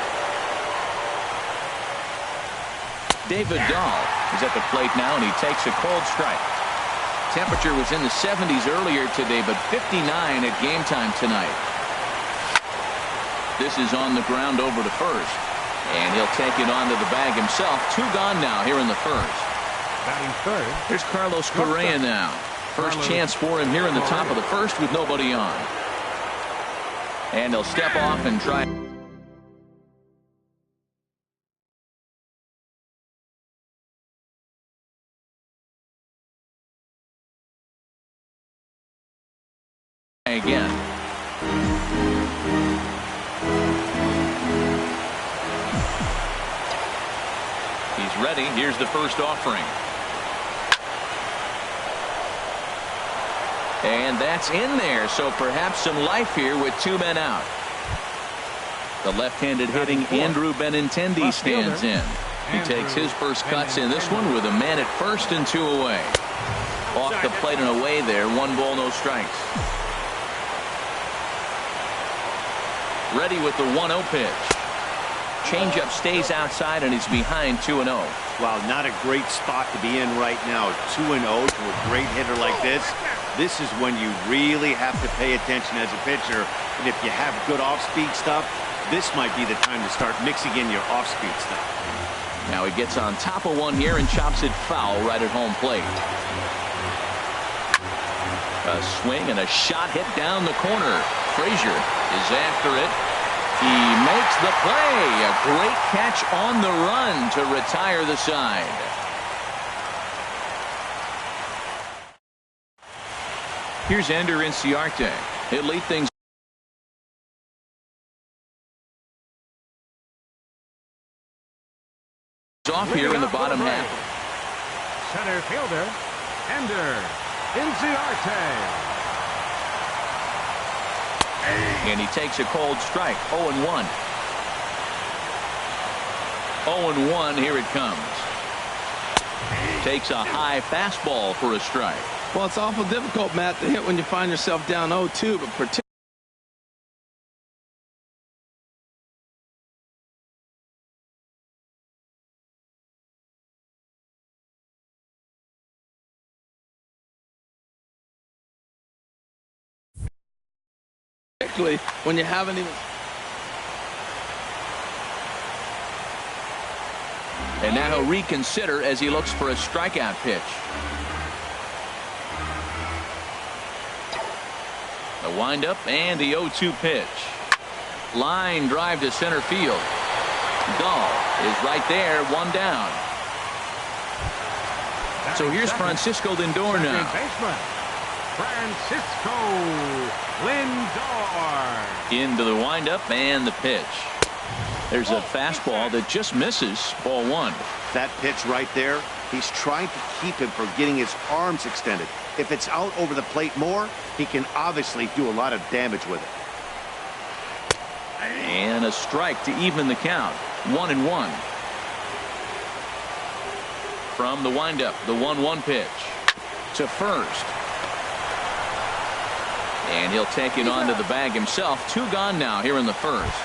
David Dahl is at the plate now, and he takes a cold strike. Temperature was in the 70s earlier today, but 59 at game time tonight. This is on the ground over to first, and he'll take it onto the bag himself. Two gone now here in the first. Batting third. Here's Carlos Correa now. First chance for him here in the top of the first with nobody on. And he'll step off and try. Again. He's ready. Here's the first offering. And that's in there, so perhaps some life here with two men out. The left-handed hitting Andrew Benintendi stands in. He takes his first cuts in this one with a man at first and two away. Off the plate and away there. 1 ball, no strikes. Ready with the 1-0 pitch. Changeup stays outside and he's behind 2-0. Wow, not a great spot to be in right now. 2-0 to a great hitter like this. This is when you really have to pay attention as a pitcher. And if you have good off-speed stuff, this might be the time to start mixing in your off-speed stuff. Now he gets on top of one here and chops it foul right at home plate. A swing and a shot hit down the corner. Frazier is after it. He makes the play. A great catch on the run to retire the side. Here's Ender Inciarte. He'll lead things off here in the bottom half. Center fielder, Ender Inciarte. And he takes a cold strike. 0-1. 0-1. Here it comes. Takes a high fastball for a strike. Well, it's awful difficult, Matt, to hit when you find yourself down 0-2, but particularly when you haven't even. And now he'll reconsider as he looks for a strikeout pitch. The windup and the 0-2 pitch. Line drive to center field. Dahl is right there, one down. So here's Francisco Lindor now. Francisco Lindor. Into the windup and the pitch. There's a fastball that just misses. Ball 1. That pitch right there, he's trying to keep him from getting his arms extended. If it's out over the plate more, he can obviously do a lot of damage with it. And a strike to even the count. 1-1. From the windup, the 1-1 pitch to first. And he'll take it onto the bag himself. 2 gone now here in the first.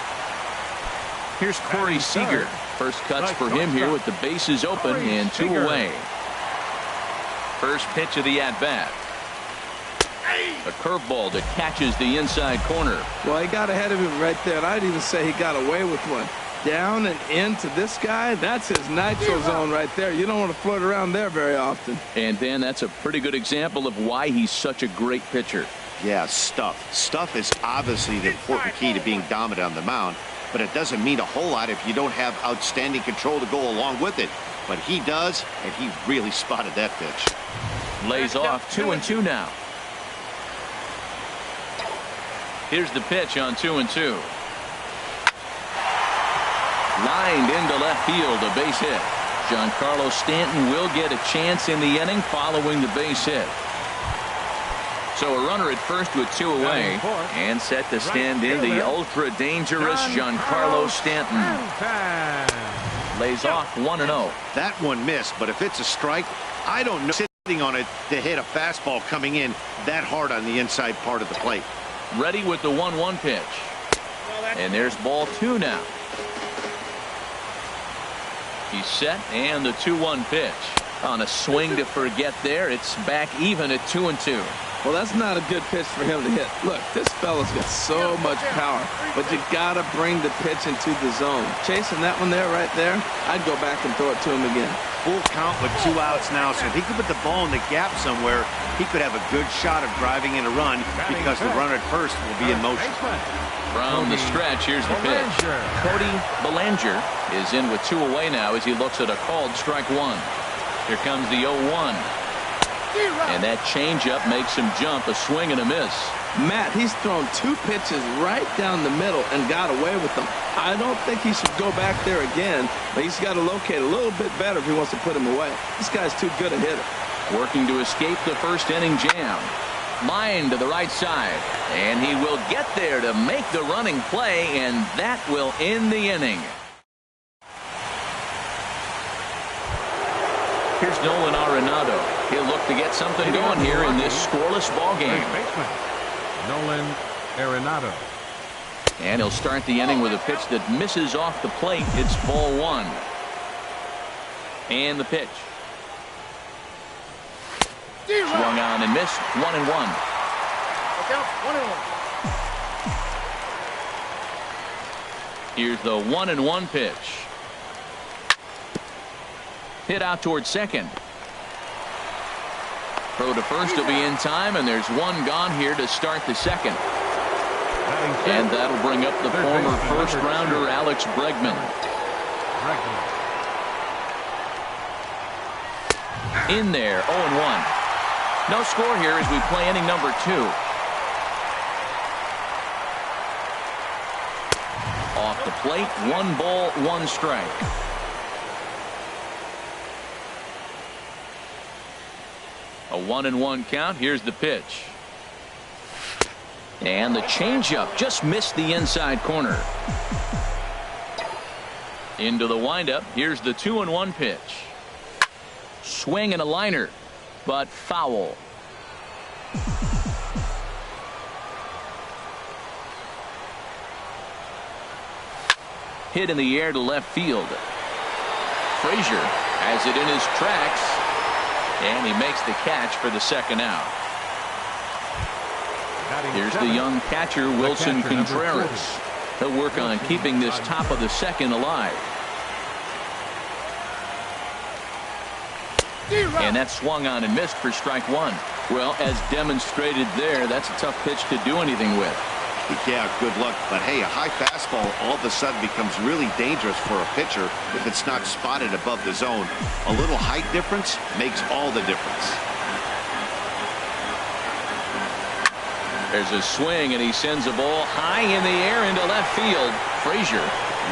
Here's Corey Seager. First cuts for him here with the bases open and 2 away. First pitch of the at-bat. A curveball that catches the inside corner. Well, he got ahead of him right there, and I'd even say he got away with one. Down and into this guy, that's his nitro zone right there. You don't want to float around there very often. And then that's a pretty good example of why he's such a great pitcher. Yeah, stuff. Stuff is obviously the important key to being dominant on the mound, but it doesn't mean a whole lot if you don't have outstanding control to go along with it. But he does, and he really spotted that pitch. Lays off 2-2 now. Here's the pitch on 2-2. Lined into left field, a base hit. Giancarlo Stanton will get a chance in the inning following the base hit. So a runner at first with 2 away and set to stand in the ultra dangerous Giancarlo Stanton. Lays off 1-0. That one missed, but if it's a strike, I don't know sitting on it to hit a fastball coming in that hard on the inside part of the plate. Ready with the 1-1 pitch. And there's ball 2 now. He's set, and the 2-1 pitch. On a swing to forget there, it's back even at 2-2. Well, that's not a good pitch for him to hit. Look, this fella's got so much power, but you got to bring the pitch into the zone. Chasing that one there, right there, I'd go back and throw it to him again. Full count with 2 outs now, so if he could put the ball in the gap somewhere, he could have a good shot of driving in a run because the runner at first will be in motion. From the stretch, here's the pitch. Cody Bellinger is in with 2 away now as he looks at a called strike 1. Here comes the 0-1. And that changeup makes him jump, a swing and a miss. Matt, he's thrown 2 pitches right down the middle and got away with them. I don't think he should go back there again, but he's got to locate a little bit better if he wants to put him away. This guy's too good a hitter. Working to escape the first inning jam. Line to the right side, and he will get there to make the running play, and that will end the inning. Here's Nolan Arenado. He'll look to get something going here in this scoreless ball game. Nolan Arenado. And he'll start the inning with a pitch that misses off the plate. It's ball 1. And the pitch. Swung on and missed. 1-1. Here's the 1-1 pitch. Hit out towards second. Throw to first will be in time, and there's 1 gone here to start the second. And that'll bring up the former first-rounder Alex Bregman. In there, 0-1. No score here as we play inning number 2. Off the plate, 1 ball, 1 strike. A 1-1 count. Here's the pitch. And the changeup just missed the inside corner. Into the windup. Here's the 2-1 pitch. Swing and a liner, but foul. Hit in the air to left field. Frazier has it in his tracks, and he makes the catch for the second out. Here's the young catcher, Wilson Contreras. He'll work on keeping this top of the second alive. And that swung on and missed for strike 1. Well, as demonstrated there, that's a tough pitch to do anything with. Yeah, good luck. But hey, a high fastball all of a sudden becomes really dangerous for a pitcher if it's not spotted above the zone. A little height difference makes all the difference. There's a swing, and he sends a ball high in the air into left field. Frazier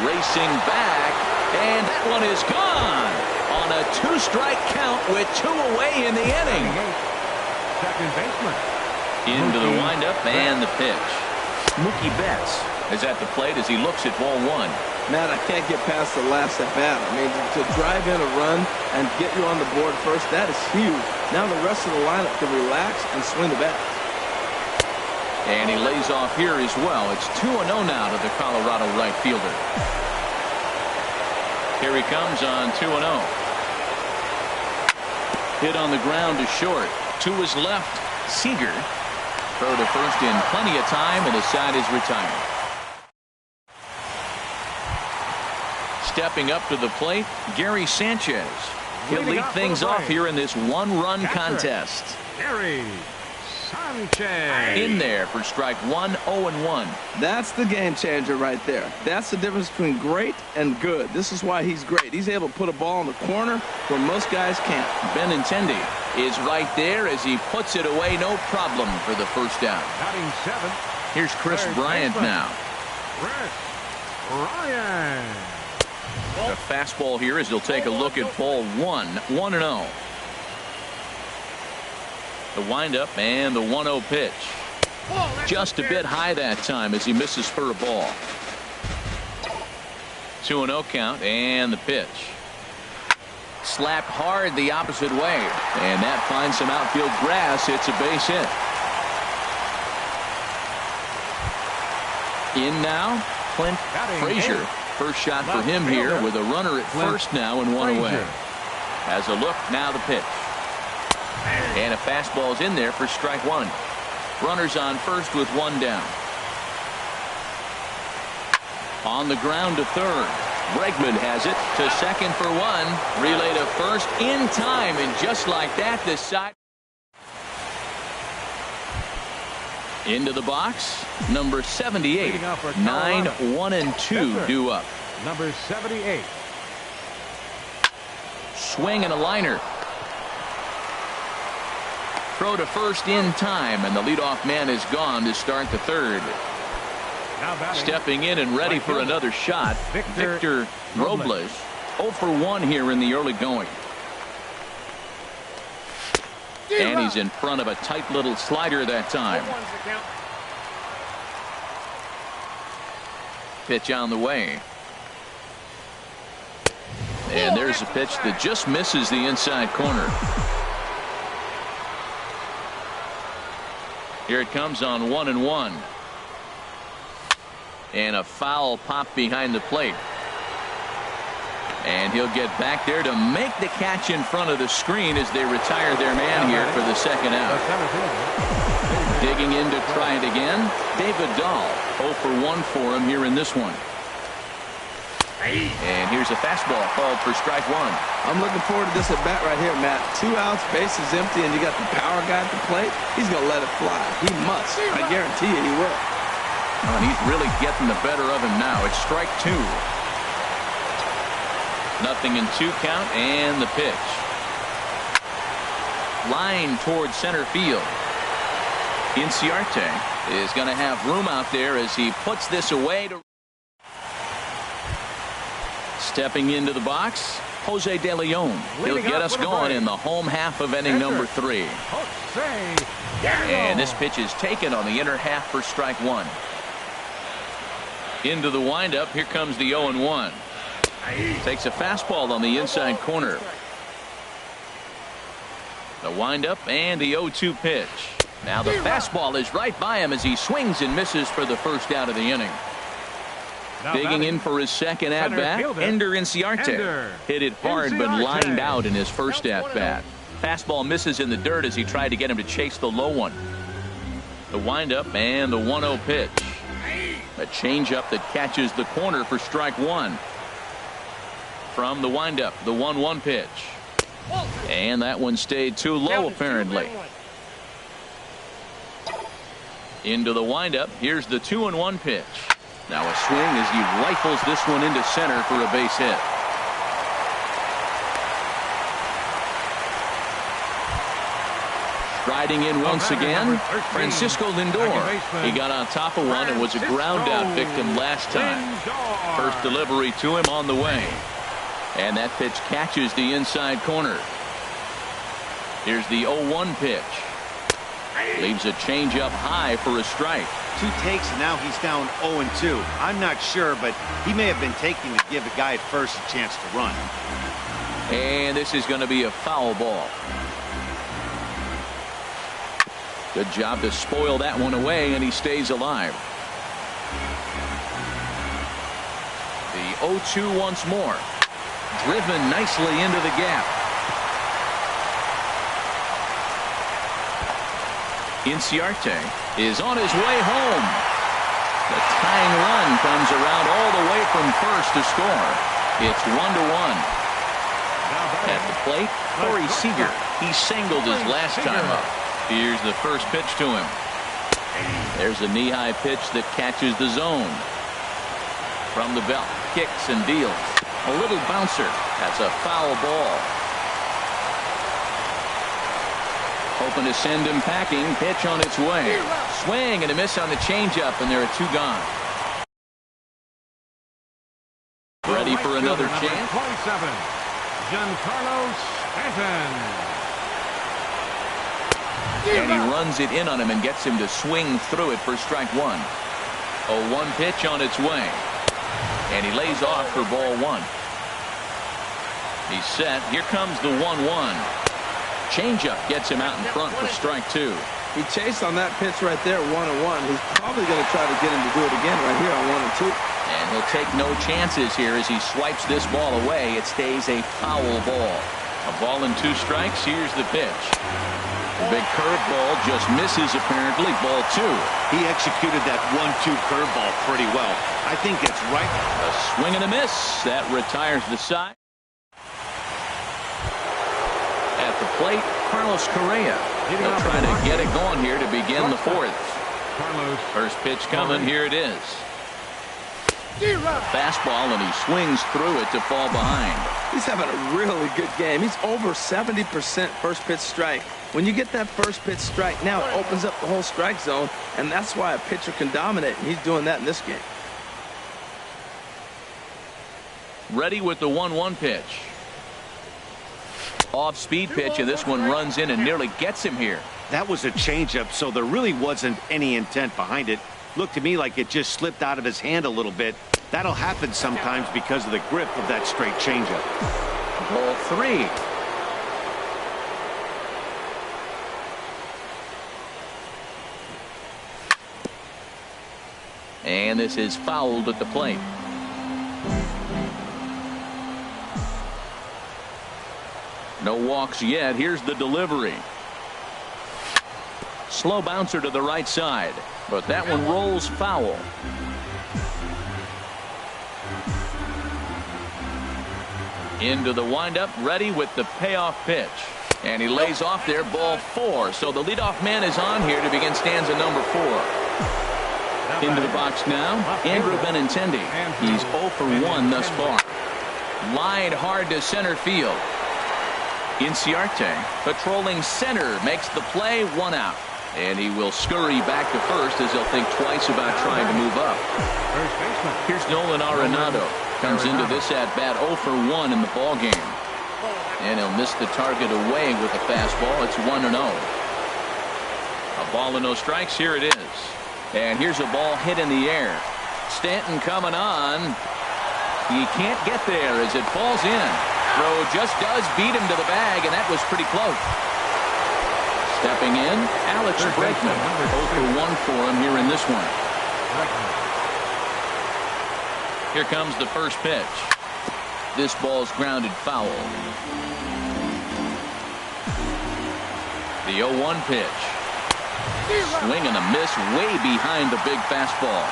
racing back, and that one is gone on a 2-strike count with 2 away in the inning. Second baseman. Into the windup and the pitch. Mookie Betts is at the plate as he looks at ball 1. Matt, I can't get past the last at bat. I mean, to drive in a run and get you on the board first, that is huge. Now the rest of the lineup can relax and swing the bat. And he lays off here as well. It's 2-0 now to the Colorado right fielder. Here he comes on 2-0. Hit on the ground to short. To his left, Seager. Throw to first in plenty of time, and the side is retired. Stepping up to the plate, Gary Sanchez. He'll lead things off here in this one-run contest. Gary Sanchez. In there for strike one, 0-1. That's the game changer right there. That's the difference between great and good. This is why he's great. He's able to put a ball in the corner where most guys can't. Benintendi is right there as he puts it away, no problem for the first down. Batting 7. Here's Chris Bryant now. Chris Bryant. The fastball here as he'll take a look at ball 1-0. The windup and the 1-0 pitch. Just a bit high that time as he misses for a ball. 2-0 count and the pitch. Slapped hard the opposite way, and that finds some outfield grass. It's a base hit. In now, Clint Frazier. First shot for him here with a runner at first now and one away. Has a look, now the pitch. And a fastball's in there for strike one. Runners on first with one down. On the ground to third. Bregman has it to second for one. Relay to first in time, and just like that, the side. Into the box, number 78. 9-1-2 due up. Number 78. Swing and a liner. Throw to first in time, and the leadoff man is gone to start the third. Stepping in and ready for another shot, Victor Robles. 0 for 1 here in the early going. And he's in front of a tight little slider that time. Pitch on the way. And there's a pitch that just misses the inside corner. Here it comes on 1-1. And a foul pop behind the plate. And he'll get back there to make the catch in front of the screen as they retire their man here for the second out. Digging in to try it again, David Dahl. 0 for 1 for him here in this one. And here's a fastball called for strike one. I'm looking forward to this at bat right here, Matt. 2 outs, base is empty, and you got the power guy at the plate. He's going to let it fly. He must. I guarantee you he will. And he's really getting the better of him now. It's strike two. Nothing in 2 count, and the pitch. Line towards center field. Inciarte is going to have room out there as he puts this away. Stepping into the box, Jose De Leon. He'll get us going in the home half of inning number 3. And this pitch is taken on the inner half for strike one. Into the windup. Here comes the 0-1. Takes a fastball on the inside corner. The windup and the 0-2 pitch. Now the fastball is right by him as he swings and misses for the first out of the inning. Digging in for his second at-bat, Ender Inciarte. Hit it hard but lined out in his first at-bat. Fastball misses in the dirt as he tried to get him to chase the low one. The windup and the 1-0 pitch. A changeup that catches the corner for strike one. From the windup, the 1-1 pitch. And that one stayed too low apparently. Into the windup. Here's the 2-1 pitch. Now a swing as he rifles this one into center for a base hit. Striding in once again, Francisco Lindor. He got on top of one and was a ground out victim last time. First delivery to him on the way. And that pitch catches the inside corner. Here's the 0-1 pitch. Leaves a changeup high for a strike. 2 takes, and now he's down 0-2. I'm not sure, but he may have been taking to give the guy at first a chance to run. And this is going to be a foul ball. Good job to spoil that one away, and he stays alive. The 0-2 once more. Driven nicely into the gap. Inciarte is on his way home. The tying run comes around all the way from first to score. It's 1-1. At the plate, Corey Seager. He singled his last time up. Here's the first pitch to him. There's a knee-high pitch that catches the zone. From the belt, kicks and deals. A little bouncer. That's a foul ball. Hoping to send him packing. Pitch on its way. Swing and a miss on the changeup, and there are 2 gone. Ready for another chance. 27, Giancarlo Stanton. And he runs it in on him and gets him to swing through it for strike 1. A 1 pitch on its way. And he lays off for ball 1. He's set. Here comes the 1-1. Changeup gets him out in front for strike 2. He chased on that pitch right there, 1-1. He's probably going to try to get him to do it again right here on 1-2. And he'll take no chances here as he swipes this ball away. It stays a foul ball. A ball and 2 strikes. Here's the pitch. The big curveball just misses, apparently. Ball 2. He executed that 1-2 curveball pretty well. I think it's right. A swing and a miss. That retires the side. At the plate, Carlos Correa. He'll try to get it going here to begin the 4th. First pitch coming. Here it is. Fastball, and he swings through it to fall behind. He's having a really good game. He's over 70% first pitch strike. When you get that first pitch strike, now it opens up the whole strike zone, and that's why a pitcher can dominate, and he's doing that in this game. Ready with the 1-1 pitch. Off-speed pitch, and this one runs in and nearly gets him here. That was a changeup, so there really wasn't any intent behind it. Looked to me like it just slipped out of his hand a little bit. That'll happen sometimes because of the grip of that straight changeup. Ball 3. And this is fouled at the plate. No walks yet. Here's the delivery. Slow bouncer to the right side, but that one rolls foul. Into the windup, ready with the payoff pitch. And he lays off there, ball 4. So the leadoff man is on here to begin stanza number 4. Into the box now, Andrew Benintendi. He's 0 for 1 thus far. Line hard to center field. Inciarte, patrolling center, makes the play, 1 out. And he will scurry back to first as he'll think twice about trying to move up. Here's Nolan Arenado. Comes into this at-bat 0 for 1 in the ball game. And he'll miss the target away with a fastball. It's 1-0. A ball and no strikes. Here it is. And here's a ball hit in the air. Stanton coming on. He can't get there as it falls in. Throw just does beat him to the bag, and that was pretty close. Stepping in, Alex Bregman. 0 for 1 for him here in this one. Here comes the first pitch. This ball's grounded foul. The 0-1 pitch. Swing and a miss way behind the big fastball.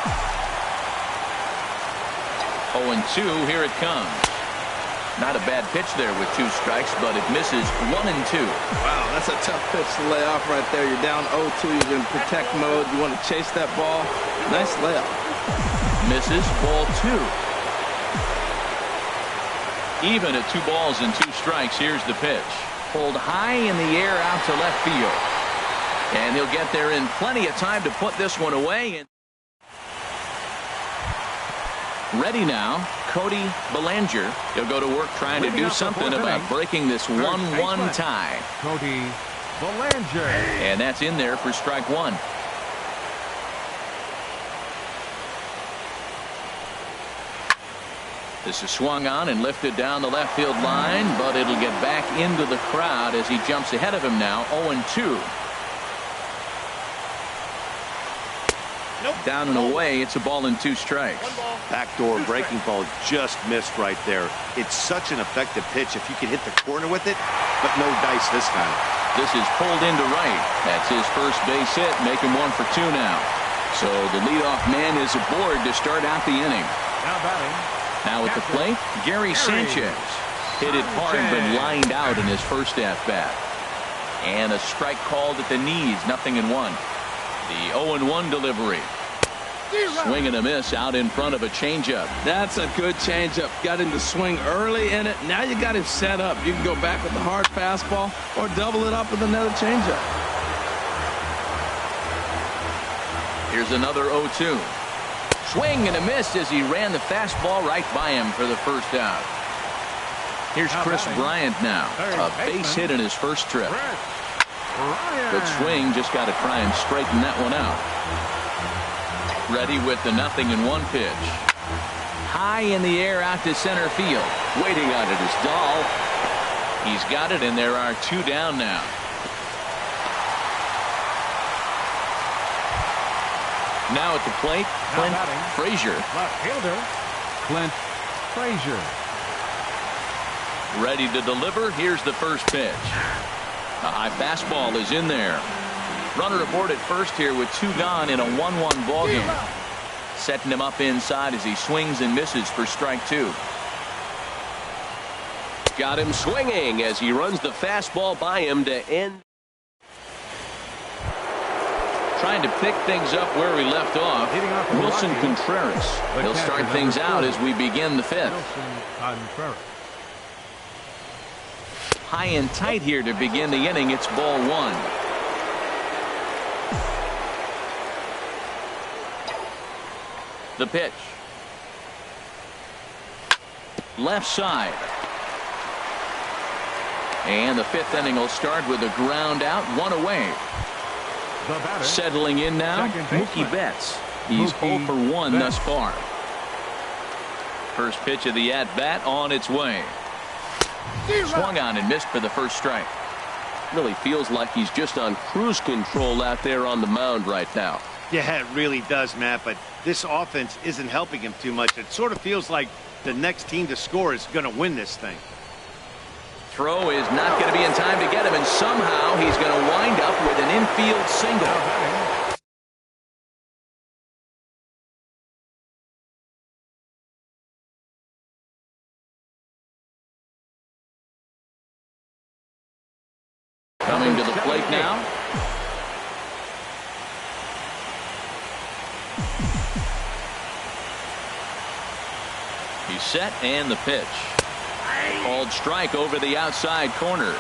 0-2, here it comes. Not a bad pitch there with 2 strikes, but it misses 1-2. Wow, that's a tough pitch to lay off right there. You're down 0-2. You're in protect mode. You want to chase that ball. Nice layoff. Misses, ball 2. Even at 2 balls and 2 strikes. Here's the pitch. Pulled high in the air out to left field. And he'll get there in plenty of time to put this one away. Ready now, Cody Bellinger. He'll go to work trying to do something about breaking this 1-1 tie. Cody Bellinger. And that's in there for strike 1. This is swung on and lifted down the left field line, but it'll get back into the crowd as he jumps ahead of him now, 0-2. Down and away. It's a ball and 2 strikes. Backdoor breaking ball just missed right there. It's such an effective pitch if you can hit the corner with it, but no dice this time. This is pulled into right. That's his first base hit, making 1 for 2 now. So the leadoff man is aboard to start out the inning. Now batting. Now at the plate, Gary Sanchez. Hit it hard but lined out in his first at-bat. And a strike called at the knees, 0-1. The 0-1 delivery. Swing and a miss out in front of a changeup. That's a good changeup. Got him to swing early in it. Now you got him set up. You can go back with the hard fastball or double it up with another changeup. Here's another 0-2. Swing and a miss as he ran the fastball right by him for the first out. Here's Chris Bryant now. A base hit in his first trip. But swing, just got to try and straighten that one out. Ready with the 0-1 pitch. High in the air out to center field. Waiting on it is Dahl. He's got it, and there are 2 down now. Now at the plate, Clint Frazier. Left fielder, Clint Frazier. Ready to deliver. Here's the first pitch. A high fastball is in there. Runner aboard at first here with 2 gone in a 1-1 ball game. Setting him up inside as he swings and misses for strike 2. Got him swinging as he runs the fastball by him to end. Trying to pick things up where we left off. Wilson Contreras. He'll start things out as we begin the 5th. High and tight here to begin the inning. It's ball 1. The pitch. Left side. And the 5th inning will start with a ground out, 1 away. Settling in now, Mookie Betts. He's 0 for 1 thus far. First pitch of the at-bat on its way. Swung on and missed for the first strike. Really feels like he's just on cruise control out there on the mound right now. Yeah, it really does, Matt, but this offense isn't helping him too much. It sort of feels like the next team to score is going to win this thing. Throw is not going to be in time to get him, and somehow he's going to wind up with an infield single. Coming to the plate now. He's set, and the pitch. Called strike over the outside corner.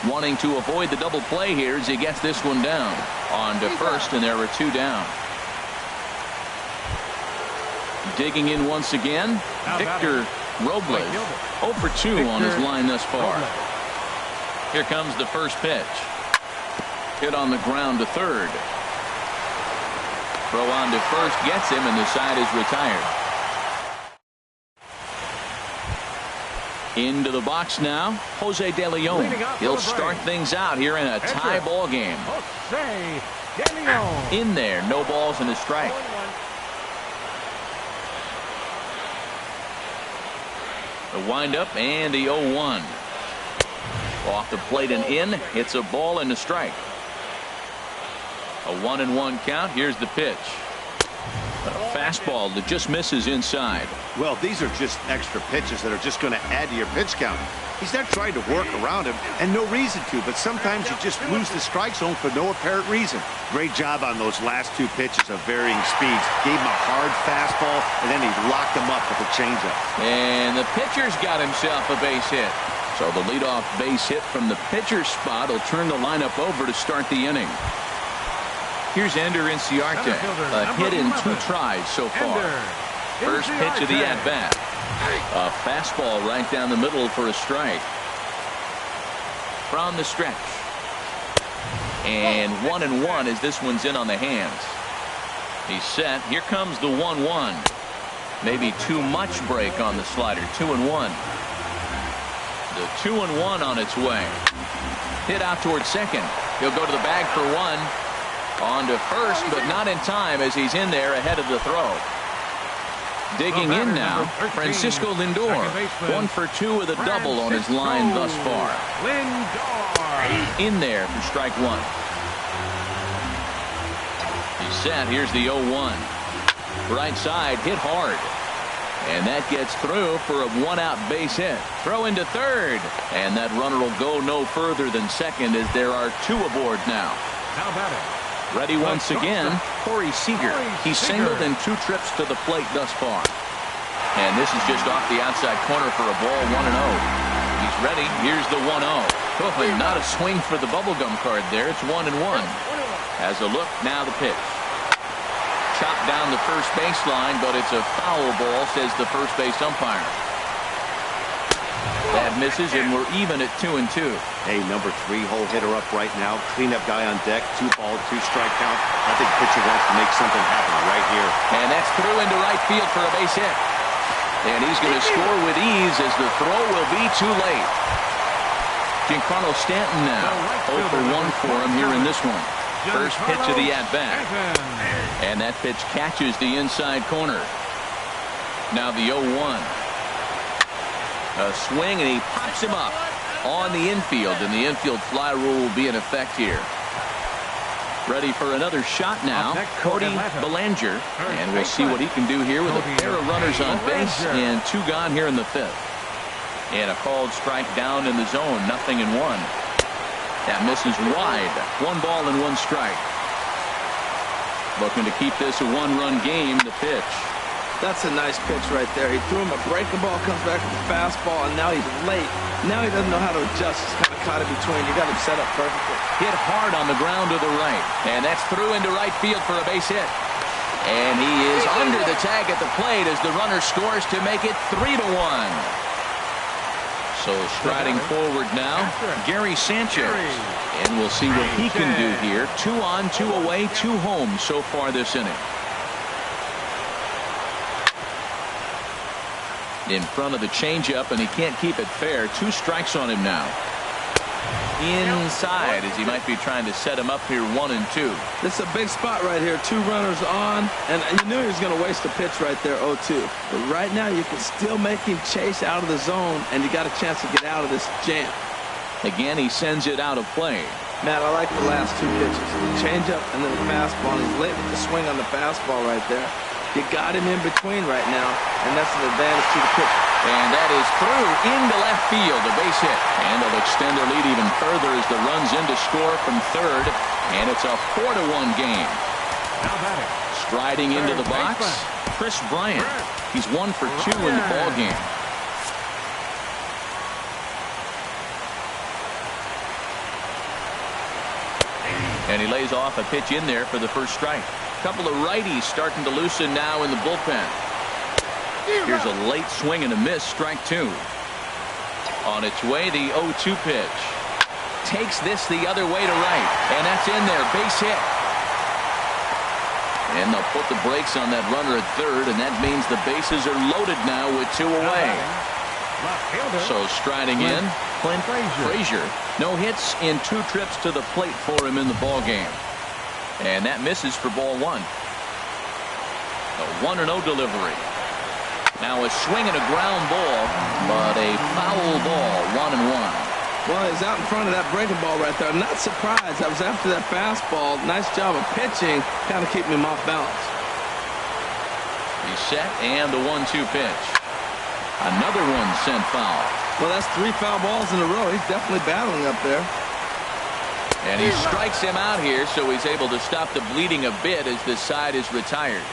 Wanting to avoid the double play here as he gets this one down. On to first, and there are 2 down. Digging in once again, Victor Robles. 0 for 2 on his line thus far. Here comes the first pitch. Hit on the ground to third. Throw on to first gets him, and the side is retired. Into the box now, Jose De Leon. He'll start things out here in a tie ball game. Jose De Leon. In there, no balls and a strike. The windup and the 0-1. Off the plate and in. It's a ball and a strike. A 1-1 count. Here's the pitch. A fastball that just misses inside. Well, these are just extra pitches that are just going to add to your pitch count. He's not trying to work around him, and no reason to, but sometimes you just lose the strike zone for no apparent reason. Great job on those last 2 pitches of varying speeds. Gave him a hard fastball, and then he locked him up with a changeup. And the pitcher's got himself a base hit. So the leadoff base hit from the pitcher's spot will turn the lineup over to start the inning. Here's Ender Inciarte. A hit in 2 tries so far. First pitch of the at-bat. A fastball right down the middle for a strike. From the stretch. And 1-1 as this one's in on the hands. He's set. Here comes the 1-1. Maybe too much break on the slider. 2-1. The 2-1 on its way. Hit out towards second. He'll go to the bag for one. On to first, but not in time as he's in there ahead of the throw. Digging in now, Francisco Lindor. 1 for 2 with a double on his line thus far. In there for strike one. He's set. Here's the 0-1. Right side, hit hard. And that gets through for a one-out base hit. Throw into third. And that runner will go no further than second as there are two aboard now. Now batting. Ready once again, Corey Seager. He's singled in 2 trips to the plate thus far. And this is just off the outside corner for a ball, 1-0. He's ready. Here's the 1-0. Oh, and not a swing for the bubblegum card there. It's 1-1. Has a look, now the pitch. Chopped down the first baseline, but it's a foul ball, says the first base umpire. That misses, and we're even at 2-2. Hey, number 3 hole hitter up right now. Cleanup guy on deck. 2 ball, 2 strike count. I think pitcher wants to make something happen right here. And that's through into right field for a base hit. And he's going to score with ease as the throw will be too late. Giancarlo Stanton now 0 for 1 for him here in this one. First pitch of the at-bat. And that pitch catches the inside corner. Now the 0-1. A swing, and he pops him up on the infield, and the infield fly rule will be in effect here. Ready for another shot now, Cody Bellinger, and we'll see what he can do here with a pair of runners on base and 2 gone here in the 5th. And a called strike down in the zone, 0-1. That misses wide. 1 ball and 1 strike. Looking to keep this a 1-run game. The pitch. That's a nice pitch right there. He threw him a breaking ball, comes back with a fastball, and now he's late. Now he doesn't know how to adjust. He's kind of caught in between. You got him set up perfectly. Hit hard on the ground to the right. And that's through into right field for a base hit. And he is under the tag at the plate as the runner scores to make it 3-1. So striding forward now, Gary Sanchez. And we'll see what he can do here. 2 on, 2 away, 2 home so far this inning. In front of the changeup, and he can't keep it fair. 2 strikes on him now. Inside, as he might be trying to set him up here, 1 and 2. This is a big spot right here. 2 runners on, and you knew he was going to waste a pitch right there, 0-2. But right now, you can still make him chase out of the zone, and you got a chance to get out of this jam. Again, he sends it out of play. Matt, I like the last 2 pitches. The changeup and then the fastball. He's late with the swing on the fastball right there. You got him in between right now, and that's an advantage to the pitcher. And that is through into left field, a base hit. And they'll extend their lead even further as the run's in to score from third. And it's a 4-1 game. Striding into the box, Chris Bryant. He's 1 for 2 in the ball game. And he lays off a pitch in there for the first strike. Couple of righties starting to loosen now in the bullpen. Here's a late swing and a miss, strike 2. On its way, the 0-2 pitch. Takes this the other way to right, and that's in there, base hit. And they'll put the brakes on that runner at third, and that means the bases are loaded now with 2 away. So striding in, Clint Frazier. No hits in 2 trips to the plate for him in the ball game. And that misses for ball 1. A 1-0 delivery. Now a swing and a ground ball, but a foul ball, 1-1. Well, he's out in front of that breaking ball right there. I'm not surprised. I was after that fastball. Nice job of pitching, kind of keeping him off balance. He's set, and the 1-2 pitch. Another one sent foul. Well, that's 3 foul balls in a row. He's definitely battling up there. And he strikes him out here, so he's able to stop the bleeding a bit as this side is retired.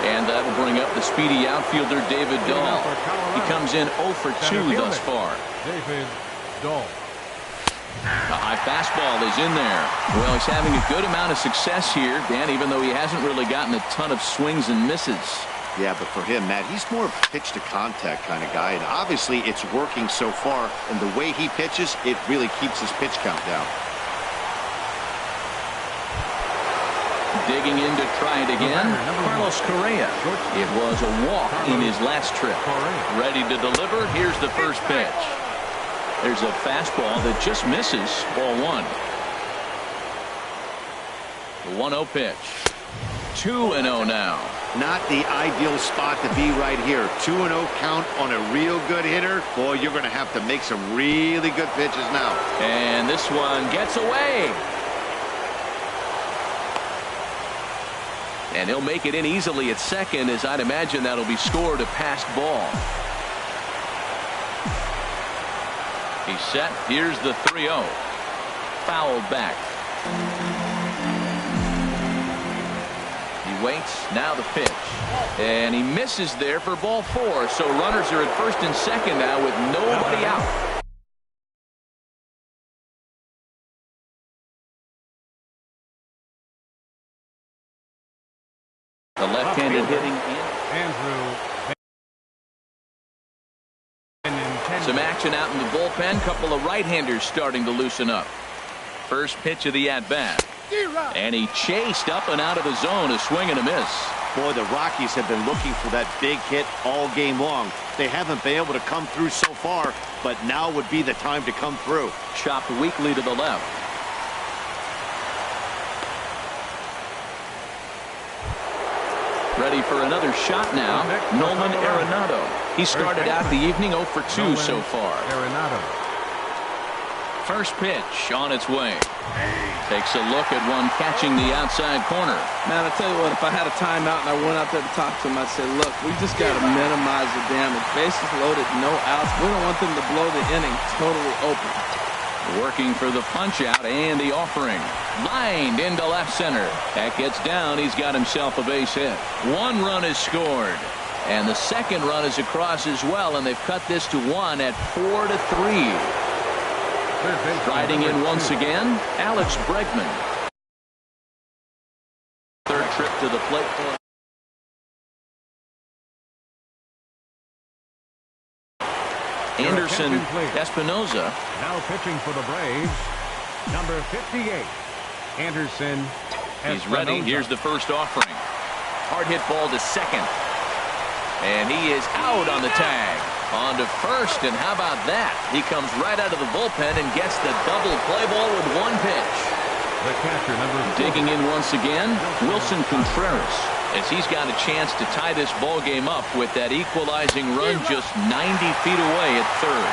And that will bring up the speedy outfielder, David Dahl. He comes in 0 for 2 thus far. David Dahl. A high fastball is in there. Well, he's having a good amount of success here, Dan, even though he hasn't really gotten a ton of swings and misses. Yeah, but for him, Matt, he's more of a pitch-to-contact kind of guy, and obviously it's working so far, and the way he pitches, it really keeps his pitch count down. Digging in to try it again, Carlos Correa. It was a walk in his last trip. Ready to deliver. Here's the first pitch. There's a fastball that just misses. Ball one. The 1-0 pitch. 2-0 now. Not the ideal spot to be right here. 2-0 count on a real good hitter. Boy, you're going to have to make some really good pitches now. And this one gets away. And he'll make it in easily at second, as I'd imagine that'll be scored a passed ball. He's set. Here's the 3-0. Fouled back. He waits. Now the pitch. And he misses there for ball 4. So runners are at first and second now with nobody out. The left-handed hitting in. Some action out in the bullpen. Couple of right-handers starting to loosen up. First pitch of the at-bat. And he chased up and out of the zone. A swing and a miss. Boy, the Rockies have been looking for that big hit all game long. They haven't been able to come through so far, but now would be the time to come through. Chopped weakly to the left. Ready for another shot now. Nolan Arenado. He started out the evening 0 for 2 so far. First pitch on its way. Takes a look at one catching the outside corner. Man, I tell you what, if I had a timeout and I went out there to talk to him, I'd say, look, we just got to minimize the damage. Bases loaded, no outs. We don't want them to blow the inning totally open. Working for the punch out and the offering. Lined into left center. That gets down. He's got himself a base hit. 1 run is scored. And the second run is across as well. And they've cut this to 1 at 4-3. Riding in once again, Alex Bregman. Third trip to the plate for Anderson Espinoza. Now pitching for the Braves, number 58, Anderson Espinoza. He's ready. Here's the first offering. Hard hit ball to second. And he is out on the tag. On to first, and how about that? He comes right out of the bullpen and gets the double play ball with 1 pitch. The catcher, number 4. Digging in once again, Wilson Contreras, as he's got a chance to tie this ball game up with that equalizing run just 90 feet away at third.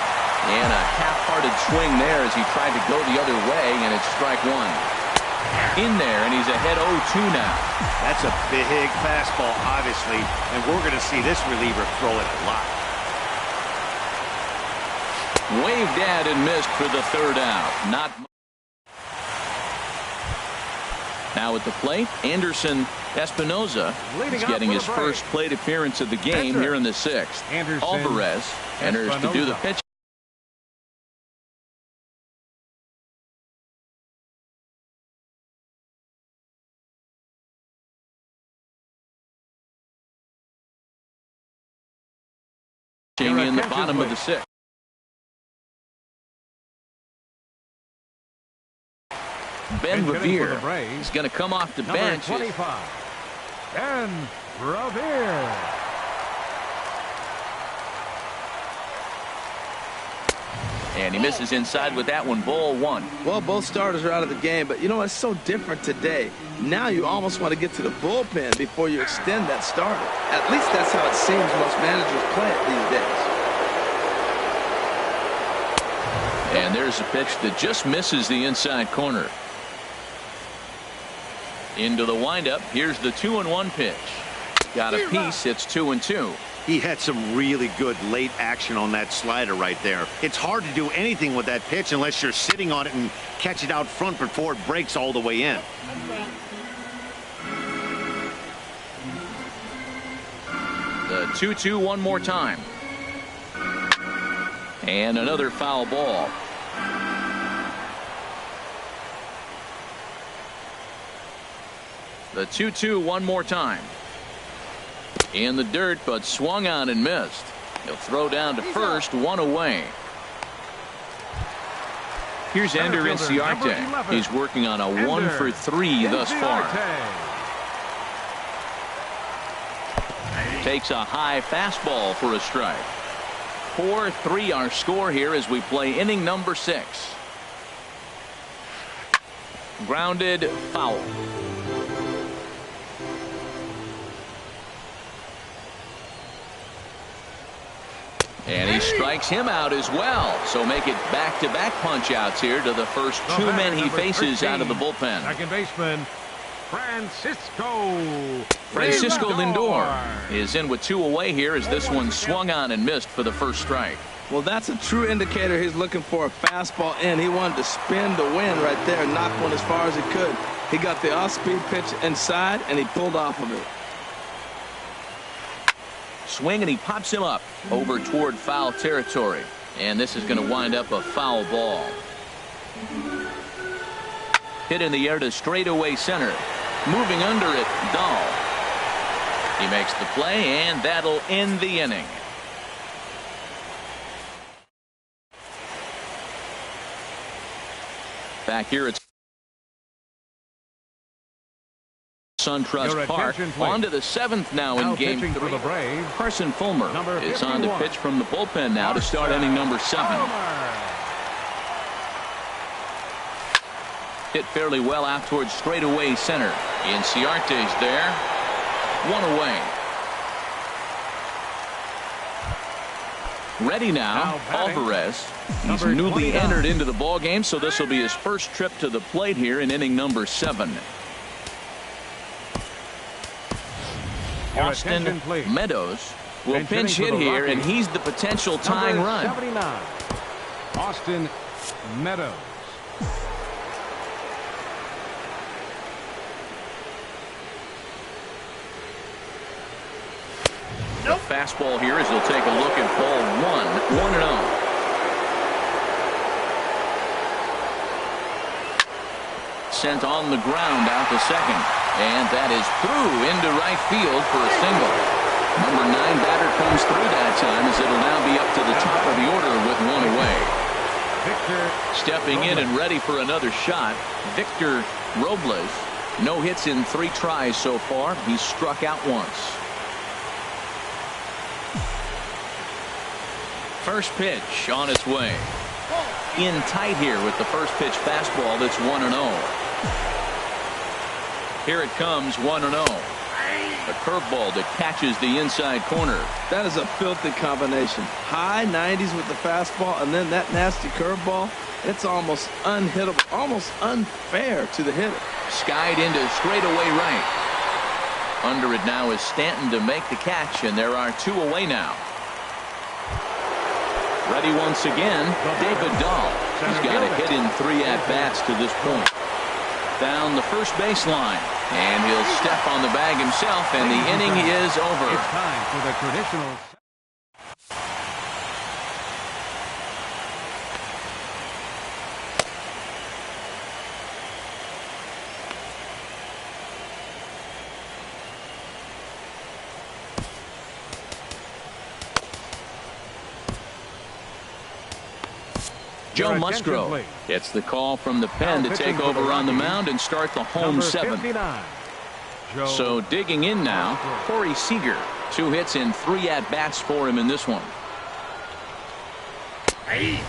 And a half-hearted swing there as he tried to go the other way, and it's strike 1. In there, and he's ahead 0-2 now. That's a big fastball, obviously, and we're going to see this reliever throw it a lot. Waved at and missed for the third out. Not now at the plate, Anderson Espinoza is getting his first plate appearance of the game here in the 6th. Alvarez enters to do the pitch. In the bottom of the 6th. Ben Revere is going to come off the bench. 25. Ben Revere. And he misses inside with that one. Ball 1. Well, both starters are out of the game, but you know, it's so different today. Now you almost want to get to the bullpen before you extend that starter. At least that's how it seems most managers play it these days. And there's a pitch that just misses the inside corner. Into the windup. Here's the 2-1 pitch. Got a piece. It's 2-2. He had some really good late action on that slider right there. It's hard to do anything with that pitch unless you're sitting on it and catch it out front before it breaks all the way in. The 2-2 one more time. And another foul ball. The 2-2 one more time. In the dirt, but swung on and missed. He'll throw down to first, 1 away. Here's Ender Inciarte. He's working on a 1 for 3 thus far. Takes a high fastball for a strike. 4-3 our score here as we play inning number 6. Grounded foul. And he strikes him out as well. So make it back-to-back punch-outs here to the first 2 men he faces out of the bullpen. Second baseman, Francisco Lindor is in with 2 away here as this one swung on and missed for the first strike. Well, that's a true indicator he's looking for a fastball in. He wanted to spin to win right there and knock one as far as he could. He got the off-speed pitch inside, and he pulled off of it. Swing, and he pops him up over toward foul territory. And this is going to wind up a foul ball. Hit in the air to straightaway center. Moving under it, Dahl. He makes the play, and that'll end the inning. Back here at SunTrust Park. On to the 7th now in Game 3. Carson Fulmer is on to pitch from the bullpen now to start inning number 7. Hit fairly well out towards straightaway center. Inciarte's there. 1 away. Ready now, Alvarez. He's newly entered into the ball game, so this will be his first trip to the plate here in inning number 7. Austin Meadows will pinch hit here, and he's the potential tying run. Austin Meadows. The fastball here as he'll take a look at ball 1-0. Sent on the ground out to second. And that is through into right field for a single. Number 9 batter comes through that time as it'll now be up to the top of the order with 1 away. Stepping in and ready for another shot, Victor Robles. No hits in 3 tries so far. He's struck out once. First pitch on its way. In tight here with the first pitch fastball that's 1-0. Here it comes, 1-0. A curveball that catches the inside corner. That is a filthy combination. High 90s with the fastball, and then that nasty curveball. It's almost unhittable, almost unfair to the hitter. Skied into straightaway right. Under it now is Stanton to make the catch, and there are 2 away now. Ready once again, David Dahl. He's got a hit in 3 at-bats to this point. Down the first baseline, and he'll step on the bag himself, and the inning is over. It's time for the traditional. Joe Musgrove gets the call from the pen to take over on the mound and start the home 7th. So digging in now, Corey Seager. 2 hits in 3 at-bats for him in this one.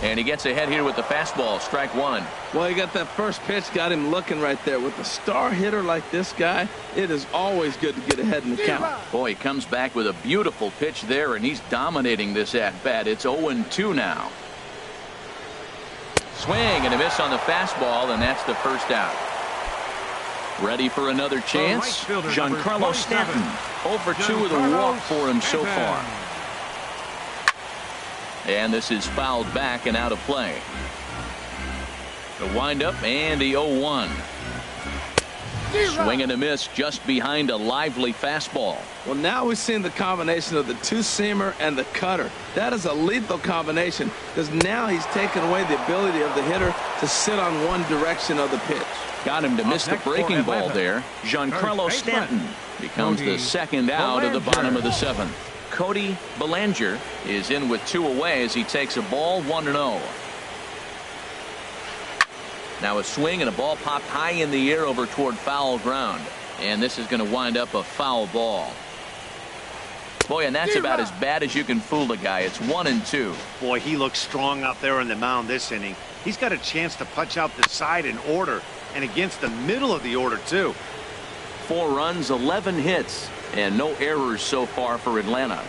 And he gets ahead here with the fastball, strike 1. Well, he got that first pitch, got him looking right there. With a star hitter like this guy, it is always good to get ahead in the count. Boy, he comes back with a beautiful pitch there, and he's dominating this at-bat. It's 0-2 now. Swing and a miss on the fastball, and that's the first out. Ready for another chance? Giancarlo Stanton. 0 for 2 with a walk for him so far. And this is fouled back and out of play. The windup and the 0-1. Swing and a miss just behind a lively fastball. Well, now we've seen the combination of the 2-seamer and the cutter. That is a lethal combination because now he's taken away the ability of the hitter to sit on one direction of the pitch. Got him to miss the breaking ball there. Giancarlo Stanton becomes the second out of the bottom of the 7th. Cody Bellinger is in with 2 away as he takes a ball 1-0. Now a swing and a ball popped high in the air over toward foul ground. And this is going to wind up a foul ball. Boy, and that's about as bad as you can fool a guy. It's 1-2. Boy, he looks strong out there on the mound this inning. He's got a chance to punch out the side in order, and against the middle of the order, too. 4 runs, 11 hits, and no errors so far for Atlanta.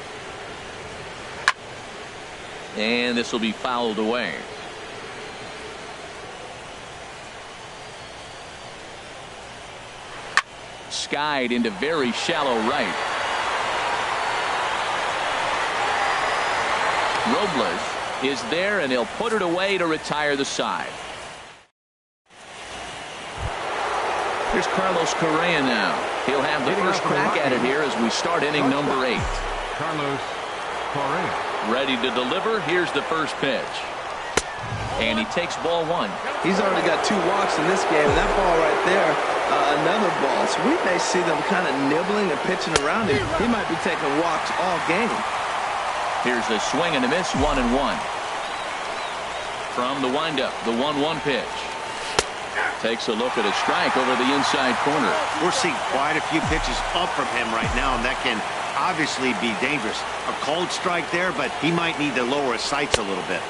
And this will be fouled away. Skied into very shallow right. Robles is there, and he'll put it away to retire the side. Here's Carlos Correa now. He'll have the first crack at it here as we start inning number 8. Carlos Correa. Ready to deliver. Here's the first pitch. And he takes ball 1. He's already got 2 walks in this game, and that ball right there, another ball. So we may see them kind of nibbling and pitching around him. He might be taking walks all game. Here's a swing and a miss, 1-1. From the windup, the 1-1 pitch. Takes a look at a strike over the inside corner. We're seeing quite a few pitches up from him right now, and that can obviously be dangerous. A cold strike there, but he might need to lower his sights a little bit.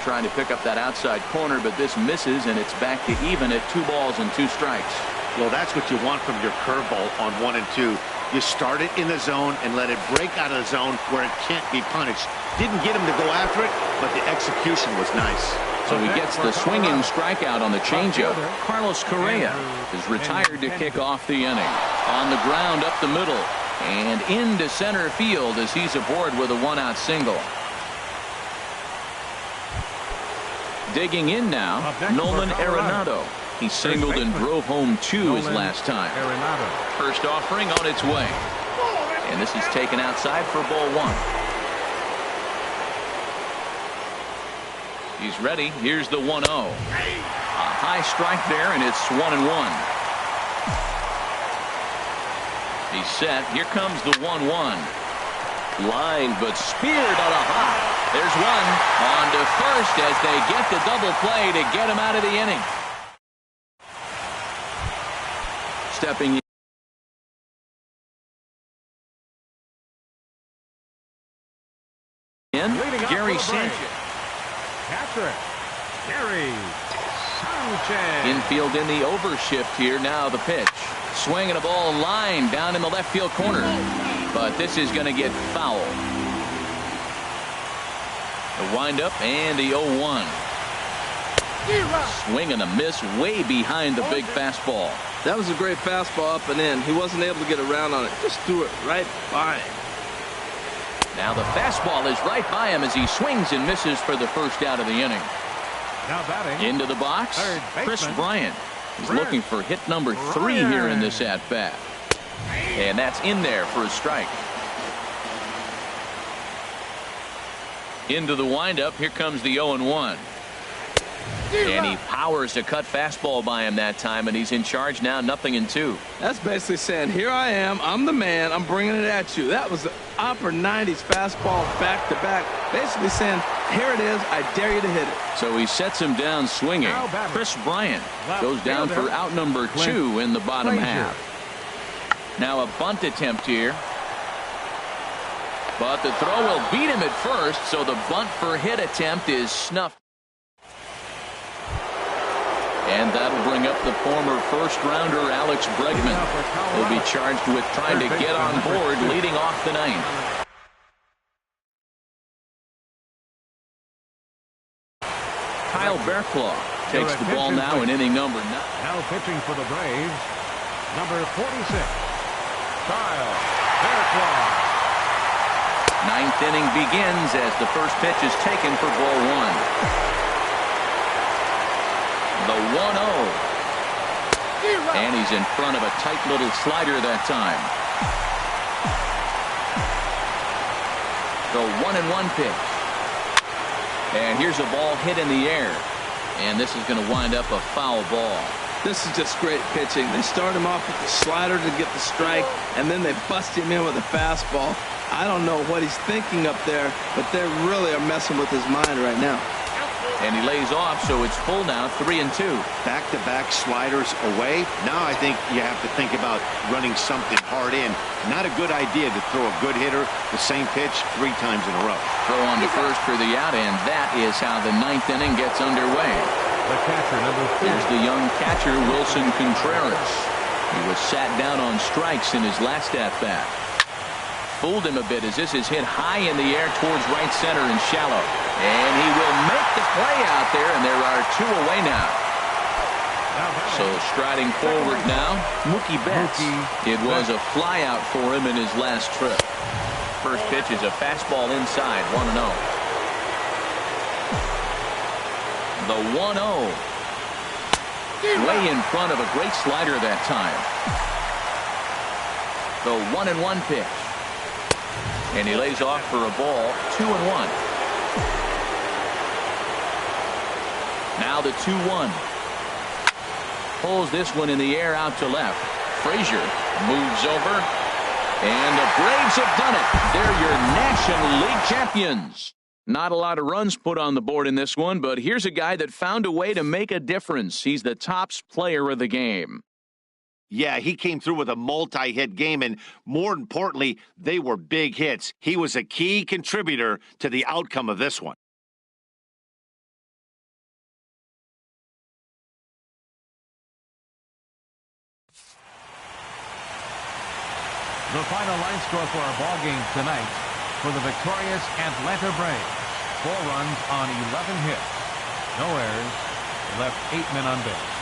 Trying to pick up that outside corner, but this misses, and it's back to even at 2 balls and 2 strikes. Well, that's what you want from your curveball on 1 and 2. You start it in the zone and let it break out of the zone where it can't be punished. Didn't get him to go after it, but the execution was nice. So he gets the swinging strikeout on the changeup. Carlos Correa is retired to kick off the inning. On the ground up the middle and into center field as he's aboard with a 1-out single. Digging in now, Nolan Arenado. He singled and drove home 2 his last time. First offering on its way. And this is taken outside for ball 1. He's ready. Here's the 1-0. A high strike there, and it's 1-1. He's set. Here comes the 1-1. Line, but speared on a hop. There's one on to first as they get the double play to get him out of the inning. Stepping in, Gary Sanchez. Catcher, Gary Sanchez. Infield in the overshift here. Now the pitch. Swinging a ball line down in the left field corner. But this is going to get foul. The windup and the 0-1. Swing and a miss way behind the big fastball. That was a great fastball up and in. He wasn't able to get around on it. Just threw it right by him. Now the fastball is right by him as he swings and misses for the first out of the inning. Now batting. Into the box, Chris Bryant. He's looking for hit number 3 here in this at-bat. And that's in there for a strike. Into the windup. Here comes the 0-1. And he powers a cut fastball by him that time, and he's in charge now, 0-2. That's basically saying, here I am, I'm the man, I'm bringing it at you. That was the upper 90s fastball back-to-back, basically saying, here it is, I dare you to hit it. So he sets him down swinging. Chris Bryant goes down for out number 2 in the bottom half. Now a bunt attempt here. But the throw will beat him at first, so the bunt for hit attempt is snuffed. And that'll bring up the former first-rounder Alex Bregman. He'll be charged with trying to get on board leading off the 9th. Kyle Bearclaw takes the ball now in inning number 9. Now pitching for the Braves, number 46, Kyle Bearclaw. 9th inning begins as the first pitch is taken for ball 1. The 1-0. And he's in front of a tight little slider that time. The 1-1 pitch. And here's a ball hit in the air. And this is going to wind up a foul ball. This is just great pitching. They start him off with the slider to get the strike, and then they bust him in with a fastball. I don't know what he's thinking up there, but they really are messing with his mind right now. And he lays off, so it's full now, 3-2. Back-to-back sliders away. Now I think you have to think about running something hard in. Not a good idea to throw a good hitter the same pitch 3 times in a row. Throw on to first for the out, and that is how the 9th inning gets underway. The catcher, number 4. Here's the young catcher, Wilson Contreras. He was sat down on strikes in his last at-bat. Fooled him a bit as this is hit high in the air towards right center and shallow. And he will make the play out there, and there are 2 away now. So striding forward now, Mookie Betts. It was a flyout for him in his last trip. First pitch is a fastball inside, 1-0. The 1-0. Way in front of a great slider that time. The 1-1 pitch. And he lays off for a ball, 2-1. Now the 2-1. Pulls this one in the air out to left. Frazier moves over. And the Braves have done it. They're your National League champions. Not a lot of runs put on the board in this one, but here's a guy that found a way to make a difference. He's the tops player of the game. Yeah, he came through with a multi-hit game, and more importantly, they were big hits. He was a key contributor to the outcome of this one. The final line score for our ball game tonight for the victorious Atlanta Braves. 4 runs on 11 hits. No errors. Left 8 men on base.